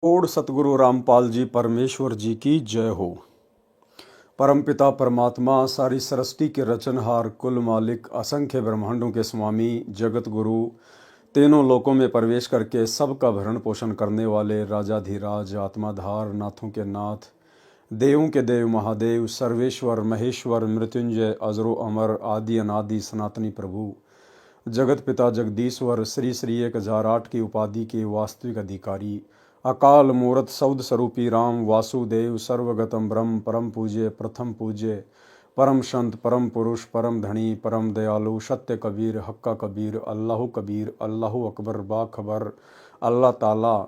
Odd सतगुरु रामपाल जी परमेश्वर जी की जय हो। परमपिता परमात्मा सारी सृष्टि के रचनहार, कुल मालिक, असंख्य ब्रह्मांडों के स्वामी, जगत गुरु, तीनों लोकों में प्रवेश करके सबका भरण पोषण करने वाले राजाधिराज, आत्माधार, नाथों के नाथ, देवों के देव महादेव, सर्वेश्वर महेश्वर, मृत्युंजय, अजरो अमर, आदि अनादि सनातनी प्रभु, जगत पिता जगदीश्वर, श्री श्री 1008 की उपाधि के वास्तविक अधिकारी, अकाल मूर्त सौद स्वरूपी राम वासुदेव, सर्वगतम ब्रह्म, परम पूज्य, प्रथम पूज्य, परम संत, परम पुरुष, परम धनी, परम दयालु, सत्य कबीर, हक्का कबीर, कबीर, अल्लाह अकबर, बाखबर, अल्लाह ताला,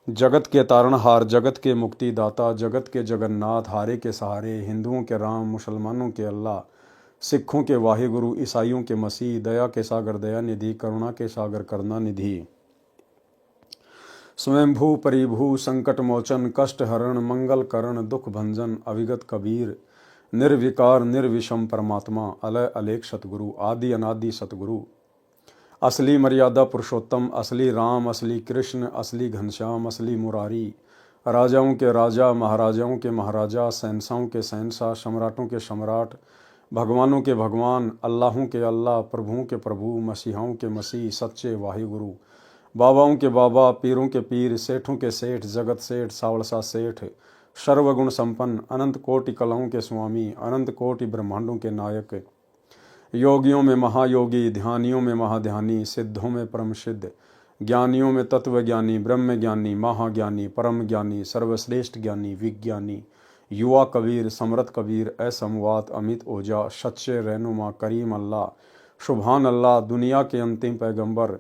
जगत के तारणहार, जगत के मुक्तिदाता, जगत के जगन्नाथ, हारे के सहारे, हिंदुओं के राम, मुसलमानों के अल्लाह, सिखों के वाहिगुरु, ईसाइयों के मसीह, दया के सागर दया निधि, करुणा के सागर करुणा निधि, स्वयंभू परिभू, संकट मोचन, कष्ट हरण, मंगल करण, दुख भंजन, अविगत कबीर, निर्विकार निर्विषम परमात्मा, अलय अलेख सतगुरु, आदि अनादि सतगुरु, असली मर्यादा पुरुषोत्तम, असली राम, असली कृष्ण, असली घनश्याम, असली मुरारी, राजाओं के राजा, महाराजाओं के महाराजा, शहंशाहों के शहंशाह, सम्राटों के सम्राट, भगवानों के भगवान, अल्लाहों के अल्लाह, प्रभुओं के प्रभु, मसीहाओं के मसीह, सच्चे वाहिगुरु, बाबाओं के बाबा, पीरों के पीर, सेठों के सेठ, जगत सेठ, सावलसा सेठ, सर्वगुण संपन्न, अनंत कोटि कलाओं के स्वामी, अनंत कोटि ब्रह्मांडों के नायक, योगियों में महायोगी, ध्यानियों में महाध्यानी, सिद्धों में परम सिद्ध, ज्ञानियों में तत्व ज्ञानी, ब्रह्म ज्ञानी, महाज्ञानी, परम ज्ञानी, सर्वश्रेष्ठ ज्ञानी, विज्ञानी, युवा कबीर, समरथ कबीर, असमवात, अमित ओझा, सच्चे रहनुमा, करीम अल्लाह, सुभान अल्लाह, दुनिया के अंतिम पैगंबर,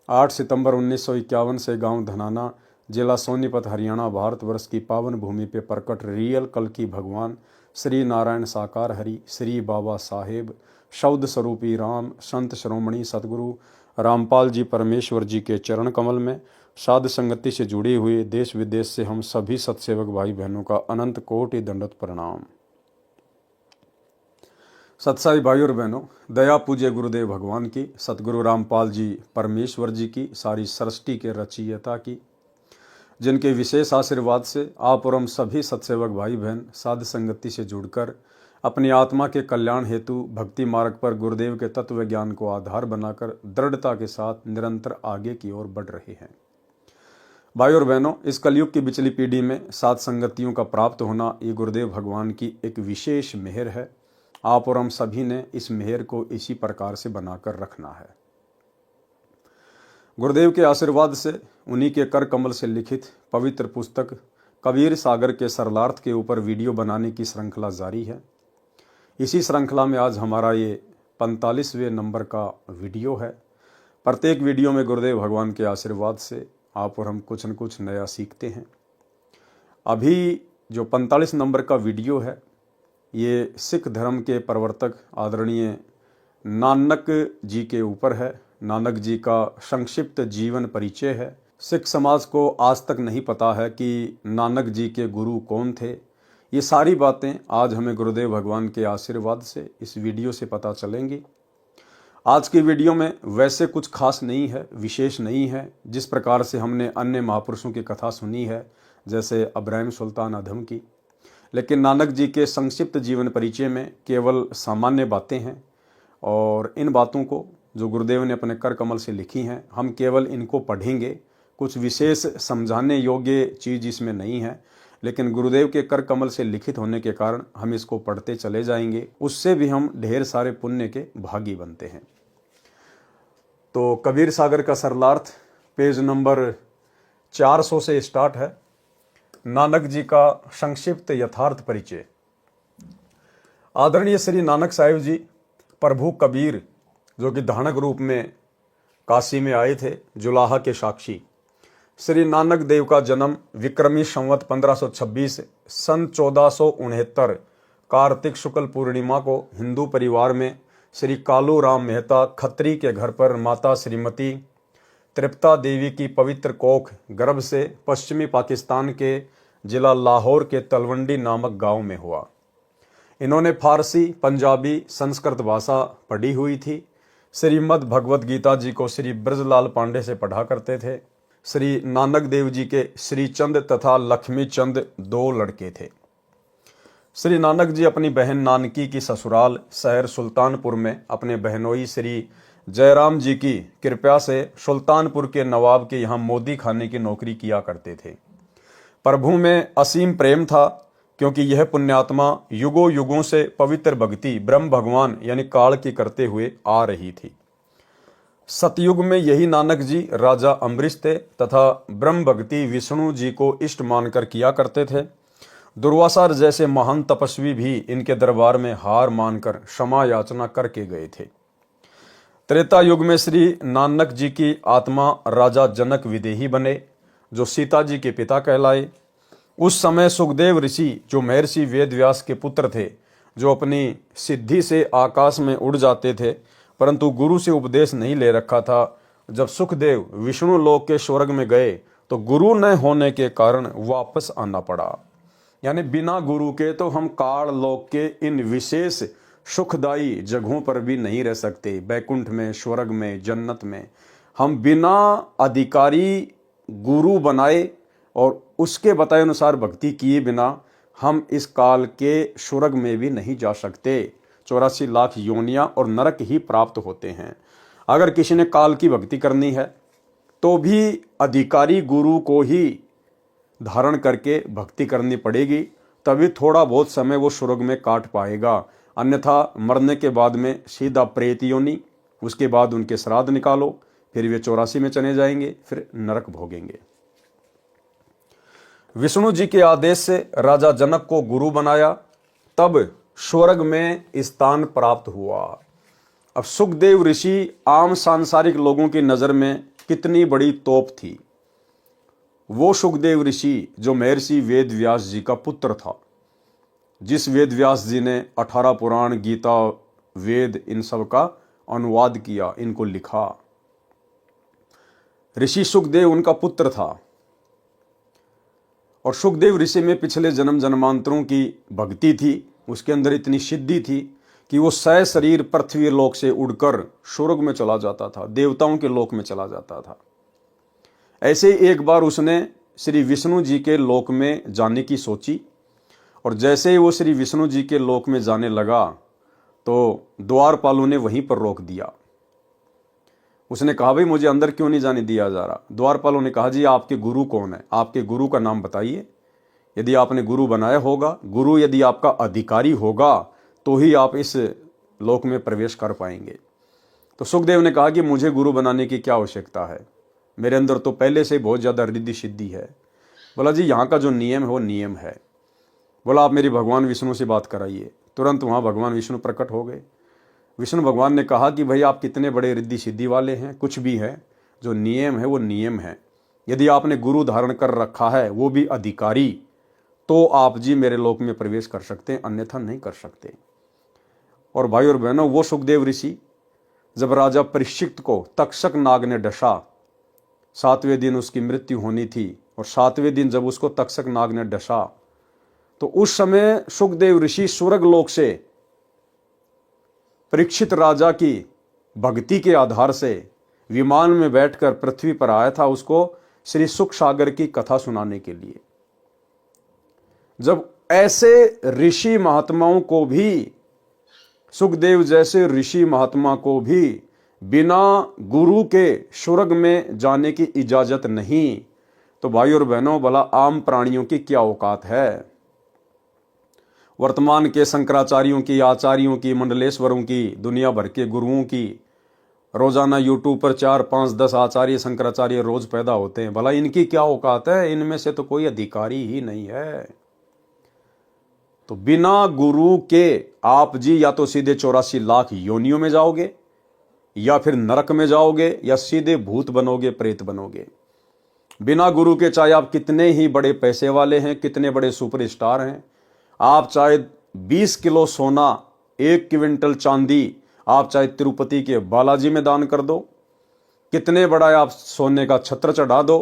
8 सितंबर 1951 से गांव धनाना, जिला सोनीपत, हरियाणा, भारतवर्ष की पावन भूमि पे प्रकट रियल कल की भगवान श्री नारायण साकार हरि, श्री बाबा साहेब, शब्द स्वरूपी राम, संत श्रोमणी सतगुरु रामपाल जी परमेश्वर जी के चरण कमल में साध संगति से जुड़े हुए देश विदेश से हम सभी सत्सेवक भाई बहनों का अनंत कोटि दंडवत प्रणाम। सत्साई भाई और बहनों, दया पूज्य गुरुदेव भगवान की, सतगुरु रामपाल जी परमेश्वर जी की, सारी सृष्टि के रचयिता की, जिनके विशेष आशीर्वाद से आप और हम सभी सत्सेवक भाई बहन साध संगति से जुड़कर अपनी आत्मा के कल्याण हेतु भक्ति मार्ग पर गुरुदेव के तत्व ज्ञान को आधार बनाकर दृढ़ता के साथ निरंतर आगे की ओर बढ़ रहे हैं। भाई और बहनों, इस कलयुग की बिचली पीढ़ी में साध संगतियों का प्राप्त होना ये गुरुदेव भगवान की एक विशेष मेहर है। आप और हम सभी ने इस मेहर को इसी प्रकार से बनाकर रखना है। गुरुदेव के आशीर्वाद से उन्हीं के कर कमल से लिखित पवित्र पुस्तक कबीर सागर के सरलार्थ के ऊपर वीडियो बनाने की श्रृंखला जारी है। इसी श्रृंखला में आज हमारा ये 45वें नंबर का वीडियो है। प्रत्येक वीडियो में गुरुदेव भगवान के आशीर्वाद से आप और हम कुछ न कुछ नया सीखते हैं। अभी जो 45 नंबर का वीडियो है ये सिख धर्म के प्रवर्तक आदरणीय नानक जी के ऊपर है। नानक जी का संक्षिप्त जीवन परिचय है। सिख समाज को आज तक नहीं पता है कि नानक जी के गुरु कौन थे। ये सारी बातें आज हमें गुरुदेव भगवान के आशीर्वाद से इस वीडियो से पता चलेंगी। आज की वीडियो में वैसे कुछ खास नहीं है, विशेष नहीं है, जिस प्रकार से हमने अन्य महापुरुषों की कथा सुनी है, जैसे अब्राहिम सुल्तान अधम की। लेकिन नानक जी के संक्षिप्त जीवन परिचय में केवल सामान्य बातें हैं और इन बातों को जो गुरुदेव ने अपने कर कमल से लिखी हैं, हम केवल इनको पढ़ेंगे। कुछ विशेष समझाने योग्य चीज़ इसमें नहीं है, लेकिन गुरुदेव के कर कमल से लिखित होने के कारण हम इसको पढ़ते चले जाएंगे। उससे भी हम ढेर सारे पुण्य के भागी बनते हैं। तो कबीर सागर का सरलार्थ पेज नंबर 400 से स्टार्ट है। नानक जी का संक्षिप्त यथार्थ परिचय। आदरणीय श्री नानक साहिब जी प्रभु कबीर, जो कि धानक रूप में काशी में आए थे, जुलाहा के साक्षी, श्री नानक देव का जन्म विक्रमी संवत 1526 सन 1469 कार्तिक शुक्ल पूर्णिमा को हिंदू परिवार में श्री कालू राम मेहता खत्री के घर पर माता श्रीमती तृप्ता देवी की पवित्र कोख गर्भ से पश्चिमी पाकिस्तान के जिला लाहौर के तलवंडी नामक गांव में हुआ। इन्होंने फारसी, पंजाबी, संस्कृत भाषा पढ़ी हुई थी। श्रीमद् भगवद गीता जी को श्री ब्रजलाल पांडे से पढ़ा करते थे। श्री नानक देव जी के श्री चंद तथा लक्ष्मी चंद 2 लड़के थे। श्री नानक जी अपनी बहन नानकी की ससुराल शहर सुल्तानपुर में अपने बहनोई श्री जयराम जी की कृपा से सुल्तानपुर के नवाब के यहाँ मोदी खाने की नौकरी किया करते थे। प्रभु में असीम प्रेम था, क्योंकि यह पुण्यात्मा युगों युगों से पवित्र भक्ति ब्रह्म भगवान यानी काल की करते हुए आ रही थी। सतयुग में यही नानक जी राजा अम्बरीश थे तथा ब्रह्म भक्ति विष्णु जी को इष्ट मानकर किया करते थे। दुर्वासा जैसे महान तपस्वी भी इनके दरबार में हार मानकर क्षमा याचना करके गए थे। त्रेता युग में श्री नानक जी की आत्मा राजा जनक विदेही बने, जो सीता जी के पिता कहलाए। उस समय सुखदेव ऋषि, जो महर्षि वेदव्यास के पुत्र थे, जो अपनी सिद्धि से आकाश में उड़ जाते थे, परंतु गुरु से उपदेश नहीं ले रखा था। जब सुखदेव विष्णु लोक के स्वर्ग में गए तो गुरु न होने के कारण वापस आना पड़ा। यानी बिना गुरु के तो हम काल लोक के इन विशेष सुखदायी जगहों पर भी नहीं रह सकते। बैकुंठ में, स्वर्ग में, जन्नत में हम बिना अधिकारी गुरु बनाए और उसके बताए अनुसार भक्ति किए बिना हम इस काल के स्वर्ग में भी नहीं जा सकते। 84 लाख योनियां और नरक ही प्राप्त होते हैं। अगर किसी ने काल की भक्ति करनी है तो भी अधिकारी गुरु को ही धारण करके भक्ति करनी पड़ेगी, तभी थोड़ा बहुत समय वो स्वर्ग में काट पाएगा। अन्यथा मरने के बाद में सीधा प्रेत योनि, उसके बाद उनके श्राद्ध निकालो, फिर वे 84 में चले जाएंगे, फिर नरक भोगेंगे। विष्णु जी के आदेश से राजा जनक को गुरु बनाया, तब स्वर्ग में स्थान प्राप्त हुआ। अब सुखदेव ऋषि आम सांसारिक लोगों की नजर में कितनी बड़ी तोप थी। वो सुखदेव ऋषि जो महर्षि वेद व्यास जी का पुत्र था, जिस वेद व्यास जी ने 18 पुराण, गीता, वेद इन सब का अनुवाद किया, इनको लिखा। ऋषि सुखदेव उनका पुत्र था और सुखदेव ऋषि में पिछले जन्म जन्मांतरों की भक्ति थी। उसके अंदर इतनी सिद्धि थी कि वो सह शरीर पृथ्वी लोक से उड़कर स्वर्ग में चला जाता था, देवताओं के लोक में चला जाता था। ऐसे एक बार उसने श्री विष्णु जी के लोक में जाने की सोची, और जैसे ही वो श्री विष्णु जी के लोक में जाने लगा तो द्वारपालों ने वहीं पर रोक दिया। उसने कहा, भाई मुझे अंदर क्यों नहीं जाने दिया जा रहा। द्वारपालों ने कहा, जी आपके गुरु कौन है, आपके गुरु का नाम बताइए। यदि आपने गुरु बनाया होगा, गुरु यदि आपका अधिकारी होगा तो ही आप इस लोक में प्रवेश कर पाएंगे। तो सुखदेव ने कहा कि मुझे गुरु बनाने की क्या आवश्यकता है, मेरे अंदर तो पहले से बहुत ज़्यादा रिद्धि सिद्धि है। बोला, जी यहाँ का जो नियम है वो नियम है। बोला, आप मेरी भगवान विष्णु से बात कराइए। तुरंत वहाँ भगवान विष्णु प्रकट हो गए। विष्णु भगवान ने कहा कि भाई आप कितने बड़े रिद्धि सिद्धि वाले हैं, कुछ भी है, जो नियम है वो नियम है। यदि आपने गुरु धारण कर रखा है, वो भी अधिकारी, तो आप जी मेरे लोक में प्रवेश कर सकते हैं, अन्यथा नहीं कर सकते। और भाई और बहनों, वो सुखदेव ऋषि जब राजा परीक्षित को तक्षक नाग ने डसा, 7वें दिन उसकी मृत्यु होनी थी, और 7वें दिन जब उसको तक्षक नाग ने डसा तो उस समय सुखदेव ऋषि स्वर्ग लोक से परीक्षित राजा की भक्ति के आधार से विमान में बैठकर पृथ्वी पर आया था, उसको श्री सुख सागर की कथा सुनाने के लिए। जब ऐसे ऋषि महात्माओं को भी, सुखदेव जैसे ऋषि महात्मा को भी बिना गुरु के स्वर्ग में जाने की इजाजत नहीं, तो भाई और बहनों, भला आम प्राणियों की क्या औकात है। वर्तमान के शंकराचार्यों की, आचार्यों की, मंडलेश्वरों की, दुनिया भर के गुरुओं की रोजाना यूट्यूब पर 4, 5, 10 आचार्य शंकराचार्य रोज पैदा होते हैं। भला इनकी क्या औकात है, इनमें से तो कोई अधिकारी ही नहीं है। तो बिना गुरु के आप जी या तो सीधे 84 लाख योनियों में जाओगे, या फिर नरक में जाओगे, या सीधे भूत बनोगे, प्रेत बनोगे। बिना गुरु के चाहे आप कितने ही बड़े पैसे वाले हैं, कितने बड़े सुपरस्टार हैं, आप चाहे 20 किलो सोना, 1 क्विंटल चांदी आप चाहे तिरुपति के बालाजी में दान कर दो, कितने बड़ा आप सोने का छत्र चढ़ा दो,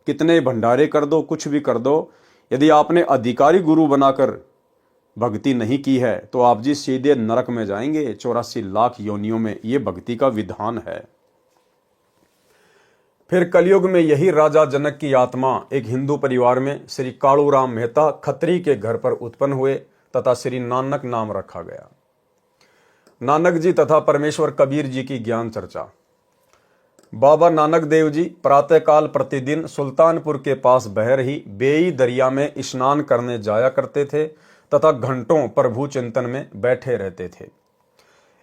कितने भंडारे कर दो, कुछ भी कर दो, यदि आपने अधिकारी गुरु बनाकर भक्ति नहीं की है तो आप जी सीधे नरक में जाएंगे, 84 लाख योनियों में। ये भक्ति का विधान है। फिर कलयुग में यही राजा जनक की आत्मा एक हिंदू परिवार में श्री कालूराम मेहता खत्री के घर पर उत्पन्न हुए तथा श्री नानक नाम रखा गया। नानक जी तथा परमेश्वर कबीर जी की ज्ञान चर्चा। बाबा नानक देव जी प्रातःकाल प्रतिदिन सुल्तानपुर के पास बह रही बेई दरिया में स्नान करने जाया करते थे तथा घंटों प्रभु चिंतन में बैठे रहते थे।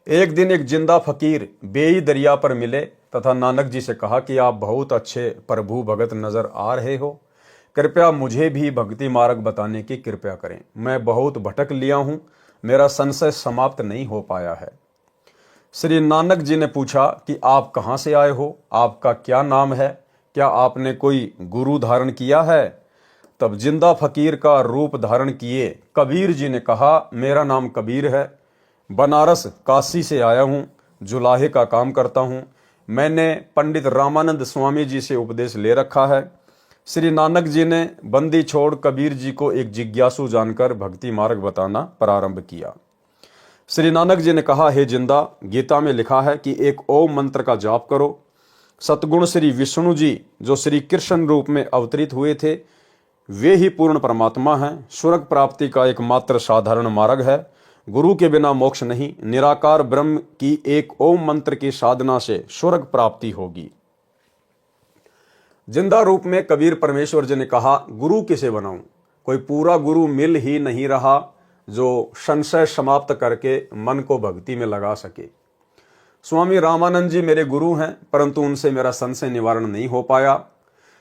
एक दिन एक जिंदा फकीर बेई दरिया पर मिले तथा नानक जी से कहा कि आप बहुत अच्छे प्रभु भगत नजर आ रहे हो, कृपया मुझे भी भक्ति मार्ग बताने की कृपा करें। मैं बहुत भटक लिया हूं, मेरा संशय समाप्त नहीं हो पाया है। श्री नानक जी ने पूछा कि आप कहाँ से आए हो, आपका क्या नाम है, क्या आपने कोई गुरु धारण किया है? तब जिंदा फकीर का रूप धारण किए कबीर जी ने कहा, मेरा नाम कबीर है, बनारस काशी से आया हूँ, जुलाहे का काम करता हूँ। मैंने पंडित रामानंद स्वामी जी से उपदेश ले रखा है। श्री नानक जी ने बंदी छोड़ कबीर जी को एक जिज्ञासु जानकर भक्ति मार्ग बताना प्रारंभ किया। श्री नानक जी ने कहा, हे जिंदा, गीता में लिखा है कि एक ओम मंत्र का जाप करो। सतगुण श्री विष्णु जी जो श्री कृष्ण रूप में अवतरित हुए थे, वे ही पूर्ण परमात्मा हैं। स्वर्ग प्राप्ति का एकमात्र साधारण मार्ग है। गुरु के बिना मोक्ष नहीं। निराकार ब्रह्म की एक ओम मंत्र की साधना से स्वर्ग प्राप्ति होगी। जिंदा रूप में कबीर परमेश्वर जी ने कहा, गुरु किसे बनाऊं? कोई पूरा गुरु मिल ही नहीं रहा जो संशय समाप्त करके मन को भक्ति में लगा सके। स्वामी रामानंद जी मेरे गुरु हैं, परंतु उनसे मेरा संशय निवारण नहीं हो पाया।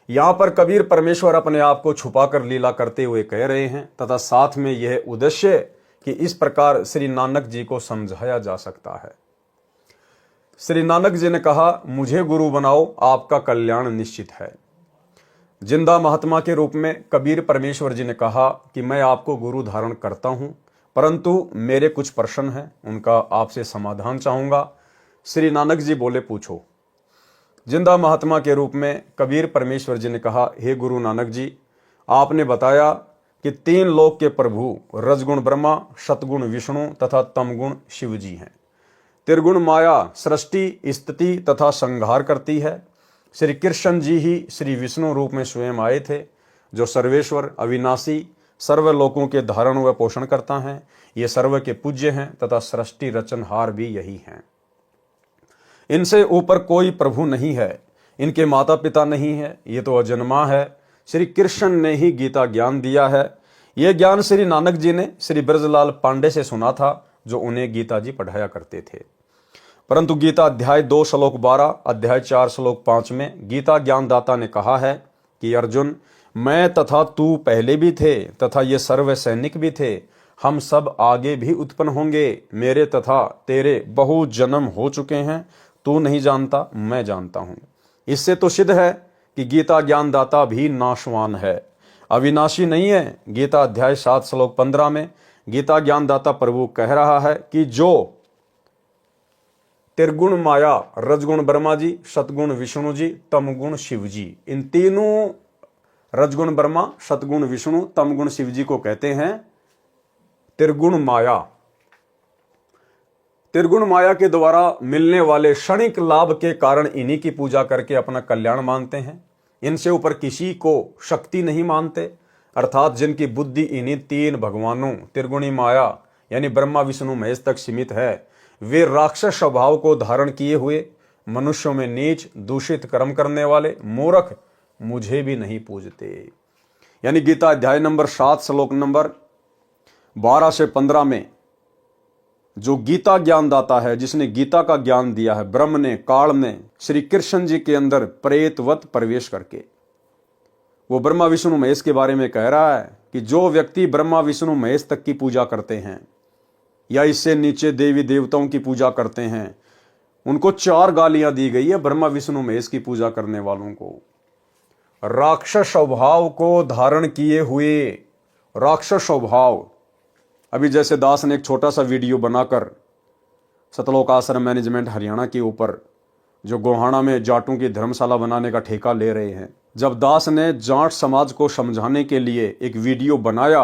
यहां पर कबीर परमेश्वर अपने आप को छुपाकर लीला करते हुए कह रहे हैं तथा साथ में यह उद्देश्य कि इस प्रकार श्री नानक जी को समझाया जा सकता है। श्री नानक जी ने कहा, मुझे गुरु बनाओ, आपका कल्याण निश्चित है। जिंदा महात्मा के रूप में कबीर परमेश्वर जी ने कहा कि मैं आपको गुरु धारण करता हूं, परंतु मेरे कुछ प्रश्न हैं, उनका आपसे समाधान चाहूंगा। श्री नानक जी बोले, पूछो। जिंदा महात्मा के रूप में कबीर परमेश्वर जी ने कहा, हे गुरु नानक जी, आपने बताया कि 3 लोक के प्रभु रजगुण ब्रह्मा, सतगुण विष्णु तथा तमगुण शिव जी हैं। त्रिगुण माया सृष्टि, स्थिति तथा संहार करती है। श्री कृष्ण जी ही श्री विष्णु रूप में स्वयं आए थे, जो सर्वेश्वर, अविनाशी, सर्व लोकों के धारण व पोषण करता है। ये सर्व के पूज्य हैं तथा सृष्टि रचनहार भी यही हैं। इनसे ऊपर कोई प्रभु नहीं है, इनके माता पिता नहीं है, ये तो अजन्मा है। श्री कृष्ण ने ही गीता ज्ञान दिया है। यह ज्ञान श्री नानक जी ने श्री ब्रजलाल पांडे से सुना था, जो उन्हें गीता जी पढ़ाया करते थे। परंतु गीता अध्याय 2 श्लोक 12, अध्याय 4 श्लोक 5 में गीता ज्ञानदाता ने कहा है कि अर्जुन, मैं तथा तू पहले भी थे तथा ये सर्व सैनिक भी थे, हम सब आगे भी उत्पन्न होंगे। मेरे तथा तेरे बहु जन्म हो चुके हैं, तू नहीं जानता, मैं जानता हूं। इससे तो सिद्ध है कि गीता ज्ञानदाता भी नाशवान है, अविनाशी नहीं है। गीता अध्याय 7 श्लोक 15 में गीता ज्ञानदाता प्रभु कह रहा है कि जो त्रिगुण माया, रजगुण ब्रह्मा जी, सतगुण विष्णु जी, तमगुण शिव जी, इन तीनों रजगुण ब्रह्मा, सतगुण विष्णु, तमगुण शिव जी को कहते हैं त्रिगुण माया। त्रिगुण माया के द्वारा मिलने वाले क्षणिक लाभ के कारण इन्हीं की पूजा करके अपना कल्याण मानते हैं। इनसे ऊपर किसी को शक्ति नहीं मानते, अर्थात जिनकी बुद्धि इन्हीं 3 भगवानों त्रिगुणी माया यानी ब्रह्मा विष्णु महेश तक सीमित है, वे राक्षस स्वभाव को धारण किए हुए मनुष्यों में नीच दूषित कर्म करने वाले मूर्ख मुझे भी नहीं पूजते। यानी गीता अध्याय नंबर 7 श्लोक नंबर 12 से 15 में जो गीता ज्ञानदाता है, जिसने गीता का ज्ञान दिया है, ब्रह्म ने, काल ने, श्री कृष्ण जी के अंदर प्रेतवत प्रवेश करके, वो ब्रह्मा विष्णु महेश के बारे में कह रहा है कि जो व्यक्ति ब्रह्मा विष्णु महेश तक की पूजा करते हैं या इससे नीचे देवी देवताओं की पूजा करते हैं, उनको 4 गालियां दी गई है ब्रह्मा विष्णु महेश की पूजा करने वालों को। राक्षस स्वभाव को धारण किए हुए, राक्षस स्वभाव। अभी जैसे दास ने एक छोटा सा वीडियो बनाकर सतलोक आश्रम मैनेजमेंट हरियाणा के ऊपर जो गोहाना में जाटों की धर्मशाला बनाने का ठेका ले रहे हैं, जब दास ने जाट समाज को समझाने के लिए एक वीडियो बनाया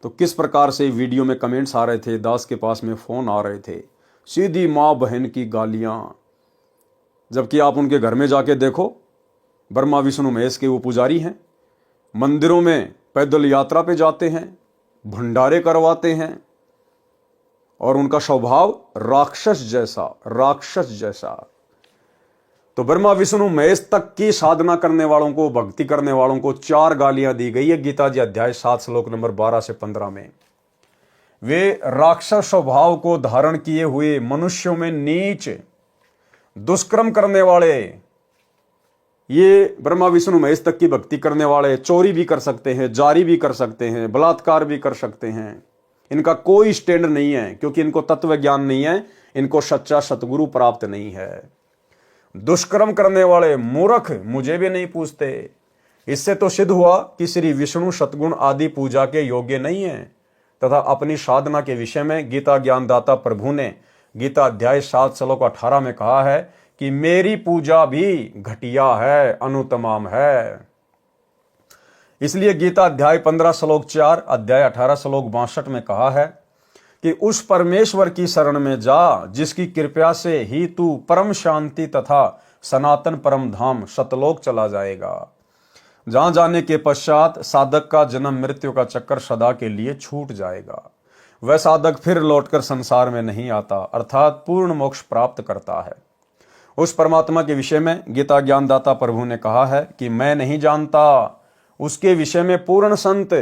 तो किस प्रकार से वीडियो में कमेंट्स आ रहे थे, दास के पास में फ़ोन आ रहे थे, सीधी माँ बहन की गालियाँ। जबकि आप उनके घर में जाके देखो, ब्रह्मा विष्णु महेश के वो पुजारी हैं, मंदिरों में पैदल यात्रा पे जाते हैं, भंडारे करवाते हैं, और उनका स्वभाव राक्षस जैसा। तो ब्रह्मा विष्णु महेश तक की साधना करने वालों को, भक्ति करने वालों को 4 गालियां दी गई है गीता जी अध्याय 7 श्लोक नंबर 12 से 15 में। वे राक्षस स्वभाव को धारण किए हुए मनुष्यों में नीच दुष्कर्म करने वाले, ये ब्रह्मा विष्णु महेश तक की भक्ति करने वाले चोरी भी कर सकते हैं, जारी भी कर सकते हैं, बलात्कार भी कर सकते हैं। इनका कोई स्टैंड नहीं है, क्योंकि इनको तत्व ज्ञान नहीं है, इनको सच्चा सतगुरु प्राप्त नहीं है। दुष्कर्म करने वाले मूर्ख मुझे भी नहीं पूछते। इससे तो सिद्ध हुआ कि श्री विष्णु सतगुण आदि पूजा के योग्य नहीं है, तथा अपनी साधना के विषय में गीता ज्ञानदाता प्रभु ने गीता अध्याय 7 श्लोक 18 में कहा है कि मेरी पूजा भी घटिया है, अनुतमाम है। इसलिए गीता अध्याय 15 श्लोक 4, अध्याय 18 श्लोक 62 में कहा है कि उस परमेश्वर की शरण में जा जिसकी कृपा से ही तू परम शांति तथा सनातन परम धाम सतलोक चला जाएगा, जहां जाने के पश्चात साधक का जन्म मृत्यु का चक्कर सदा के लिए छूट जाएगा। वह साधक फिर लौटकर संसार में नहीं आता, अर्थात पूर्ण मोक्ष प्राप्त करता है। उस परमात्मा के विषय में गीता ज्ञानदाता प्रभु ने कहा है कि मैं नहीं जानता, उसके विषय में पूर्ण संत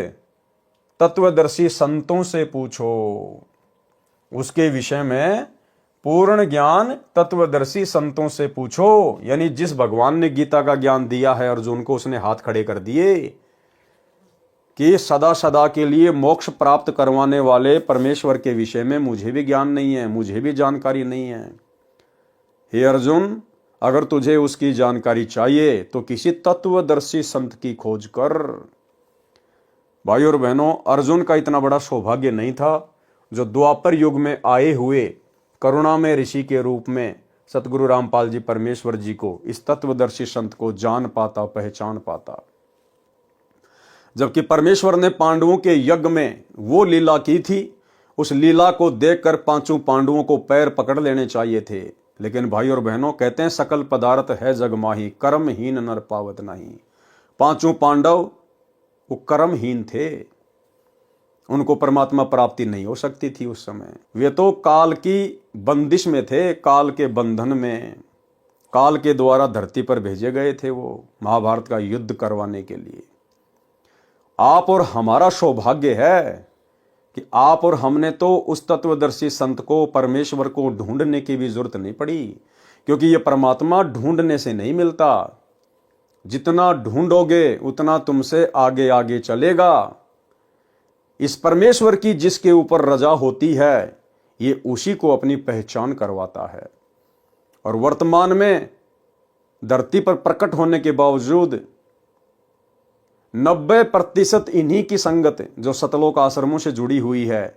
तत्वदर्शी संतों से पूछो। उसके विषय में पूर्ण ज्ञान तत्वदर्शी संतों से पूछो, यानी जिस भगवान ने गीता का ज्ञान दिया है अर्जुन को, उसने हाथ खड़े कर दिए कि सदा सदा के लिए मोक्ष प्राप्त करवाने वाले परमेश्वर के विषय में मुझे भी ज्ञान नहीं है, मुझे भी जानकारी नहीं है। हे अर्जुन, अगर तुझे उसकी जानकारी चाहिए तो किसी तत्वदर्शी संत की खोज कर। भाई और बहनों, अर्जुन का इतना बड़ा सौभाग्य नहीं था जो द्वापर युग में आए हुए करुणामय ऋषि के रूप में सतगुरु रामपाल जी परमेश्वर जी को, इस तत्वदर्शी संत को जान पाता, पहचान पाता। जबकि परमेश्वर ने पांडवों के यज्ञ में वो लीला की थी, उस लीला को देखकर 5 पांडवों को पैर पकड़ लेने चाहिए थे। लेकिन भाई और बहनों, कहते हैं सकल पदार्थ है जग माही, कर्महीन नर पावत नहीं। 5 पांडव वो कर्महीन थे, उनको परमात्मा प्राप्ति नहीं हो सकती थी उस समय। वे तो काल की बंदिश में थे, काल के बंधन में, काल के द्वारा धरती पर भेजे गए थे वो महाभारत का युद्ध करवाने के लिए। आप और हमारा सौभाग्य है कि आप और हमने तो उस तत्वदर्शी संत को, परमेश्वर को ढूंढने की भी जरूरत नहीं पड़ी, क्योंकि ये परमात्मा ढूंढने से नहीं मिलता। जितना ढूंढोगे उतना तुमसे आगे आगे चलेगा। इस परमेश्वर की जिसके ऊपर रजा होती है, ये उसी को अपनी पहचान करवाता है। और वर्तमान में धरती पर प्रकट होने के बावजूद 90% इन्हीं की संगत जो सतलोक आश्रमों से जुड़ी हुई है,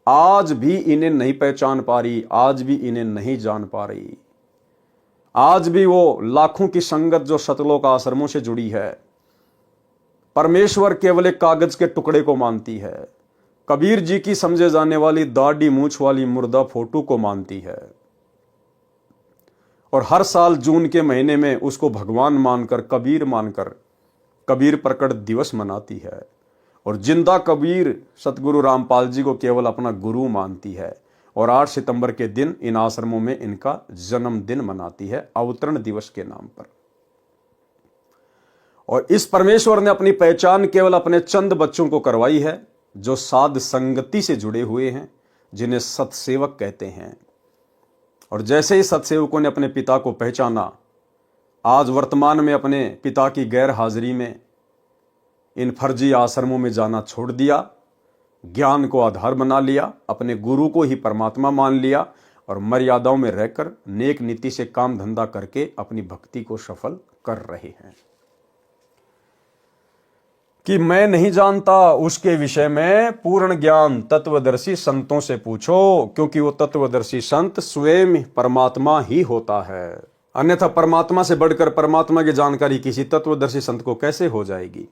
आज भी इन्हें नहीं पहचान पा रही, आज भी इन्हें नहीं जान पा रही। आज भी वो लाखों की संगत जो सतलोक आश्रमों से जुड़ी है, परमेश्वर केवल एक कागज के टुकड़े को मानती है। कबीर जी की समझे जाने वाली दाढ़ी मूछ वाली मुर्दा फोटो को मानती है, और हर साल जून के महीने में उसको भगवान मानकर, कबीर मानकर कबीर प्रकट दिवस मनाती है। और जिंदा कबीर सतगुरु रामपाल जी को केवल अपना गुरु मानती है। और 8 सितंबर के दिन इन आश्रमों में इनका जन्मदिन मनाती है, अवतरण दिवस के नाम पर। और इस परमेश्वर ने अपनी पहचान केवल अपने चंद बच्चों को करवाई है, जो साध संगति से जुड़े हुए हैं, जिन्हें सतसेवक कहते हैं। और जैसे ही सतसेवकों ने अपने पिता को पहचाना, आज वर्तमान में अपने पिता की गैर हाजिरी में इन फर्जी आश्रमों में जाना छोड़ दिया, ज्ञान को आधार बना लिया, अपने गुरु को ही परमात्मा मान लिया, और मर्यादाओं में रहकर नेक नीति से काम धंधा करके अपनी भक्ति को सफल कर रहे हैं। कि मैं नहीं जानता, उसके विषय में पूर्ण ज्ञान तत्वदर्शी संतों से पूछो, क्योंकि वो तत्वदर्शी संत स्वयं परमात्मा ही होता है। अन्यथा परमात्मा से बढ़कर परमात्मा की जानकारी किसी तत्वदर्शी संत को कैसे हो जाएगी,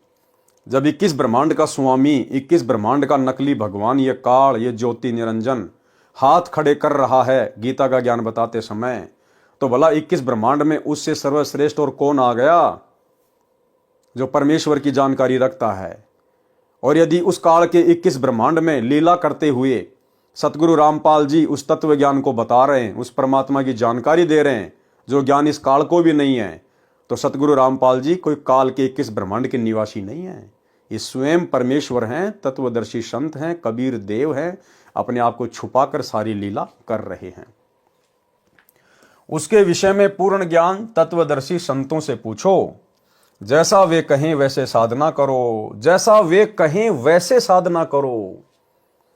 जब 21 ब्रह्मांड का स्वामी, 21 ब्रह्मांड का नकली भगवान, ये काल, ये ज्योति निरंजन हाथ खड़े कर रहा है गीता का ज्ञान बताते समय, तो भला 21 ब्रह्मांड में उससे सर्वश्रेष्ठ और कौन आ गया जो परमेश्वर की जानकारी रखता है। और यदि उस काल के 21 ब्रह्मांड में लीला करते हुए सतगुरु रामपाल जी उस तत्व ज्ञान को बता रहे हैं, उस परमात्मा की जानकारी दे रहे हैं जो ज्ञान इस काल को भी नहीं है, तो सतगुरु रामपाल जी कोई काल के 21 ब्रह्मांड के निवासी नहीं है। ये स्वयं परमेश्वर हैं, तत्वदर्शी संत हैं, कबीर देव हैं, अपने आप को छुपाकर सारी लीला कर रहे हैं। उसके विषय में पूर्ण ज्ञान तत्वदर्शी संतों से पूछो, जैसा वे कहें वैसे साधना करो, जैसा वे कहें वैसे साधना करो।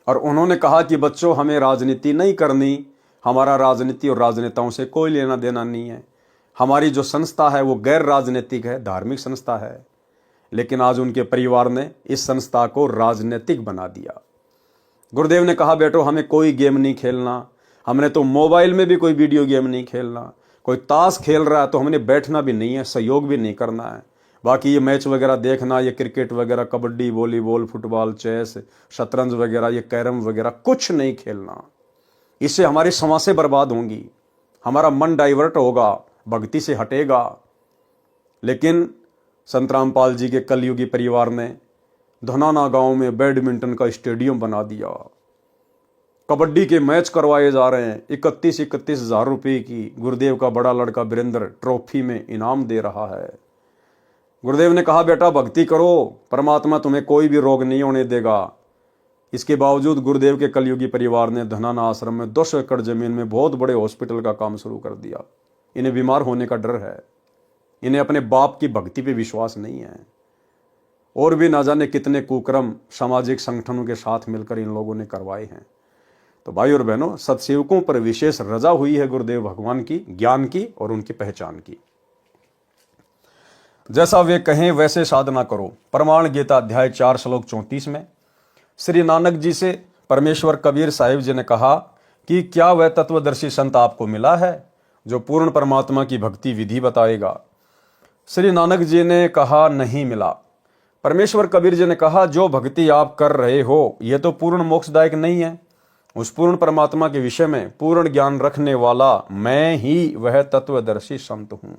और उन्होंने कहा कि बच्चों, हमें राजनीति नहीं करनी, हमारा राजनीति और राजनेताओं से कोई लेना देना नहीं है। हमारी जो संस्था है वो गैर राजनीतिक है, धार्मिक संस्था है। लेकिन आज उनके परिवार ने इस संस्था को राजनीतिक बना दिया। गुरुदेव ने कहा, बेटो हमें कोई गेम नहीं खेलना, हमने तो मोबाइल में भी कोई वीडियो गेम नहीं खेलना, कोई ताश खेल रहा है तो हमने बैठना भी नहीं है, सहयोग भी नहीं करना है। बाकी ये मैच वगैरह देखना, ये क्रिकेट वगैरह, कबड्डी, वॉलीबॉल, फुटबॉल, चेस, शतरंज वगैरह, ये कैरम वगैरह कुछ नहीं खेलना। इससे हमारी समासें बर्बाद होंगी, हमारा मन डाइवर्ट होगा, भक्ति से हटेगा। लेकिन संत रामपाल जी के कलयुगी परिवार ने धनाना गांव में बैडमिंटन का स्टेडियम बना दिया, कबड्डी के मैच करवाए जा रहे हैं। 31 हज़ार रुपये की गुरुदेव का बड़ा लड़का वीरेंद्र ट्रॉफी में इनाम दे रहा है। गुरुदेव ने कहा, बेटा भक्ति करो, परमात्मा तुम्हें कोई भी रोग नहीं होने देगा। इसके बावजूद गुरुदेव के कलयुगी परिवार ने धनाना आश्रम में 200 एकड़ जमीन में बहुत बड़े हॉस्पिटल का काम शुरू कर दिया। इन्हें बीमार होने का डर है, इन्हें अपने बाप की भक्ति पे विश्वास नहीं है। और भी ना जाने कितने कुकर्म सामाजिक संगठनों के साथ मिलकर इन लोगों ने करवाए हैं। तो भाई और बहनों, सत्सेवकों पर विशेष रजा हुई है गुरुदेव भगवान की, ज्ञान की और उनकी पहचान की। जैसा वे कहें वैसे साधना करो। प्रमाण गीता अध्याय 4 श्लोक 34 में श्री नानक जी से परमेश्वर कबीर साहिब जी ने कहा कि क्या वह तत्वदर्शी संत आपको मिला है जो पूर्ण परमात्मा की भक्ति विधि बताएगा? श्री नानक जी ने कहा, नहीं मिला। परमेश्वर कबीर जी ने कहा, जो भक्ति आप कर रहे हो यह तो पूर्ण मोक्षदायक नहीं है। उस पूर्ण परमात्मा के विषय में पूर्ण ज्ञान रखने वाला मैं ही वह तत्वदर्शी संत हूं।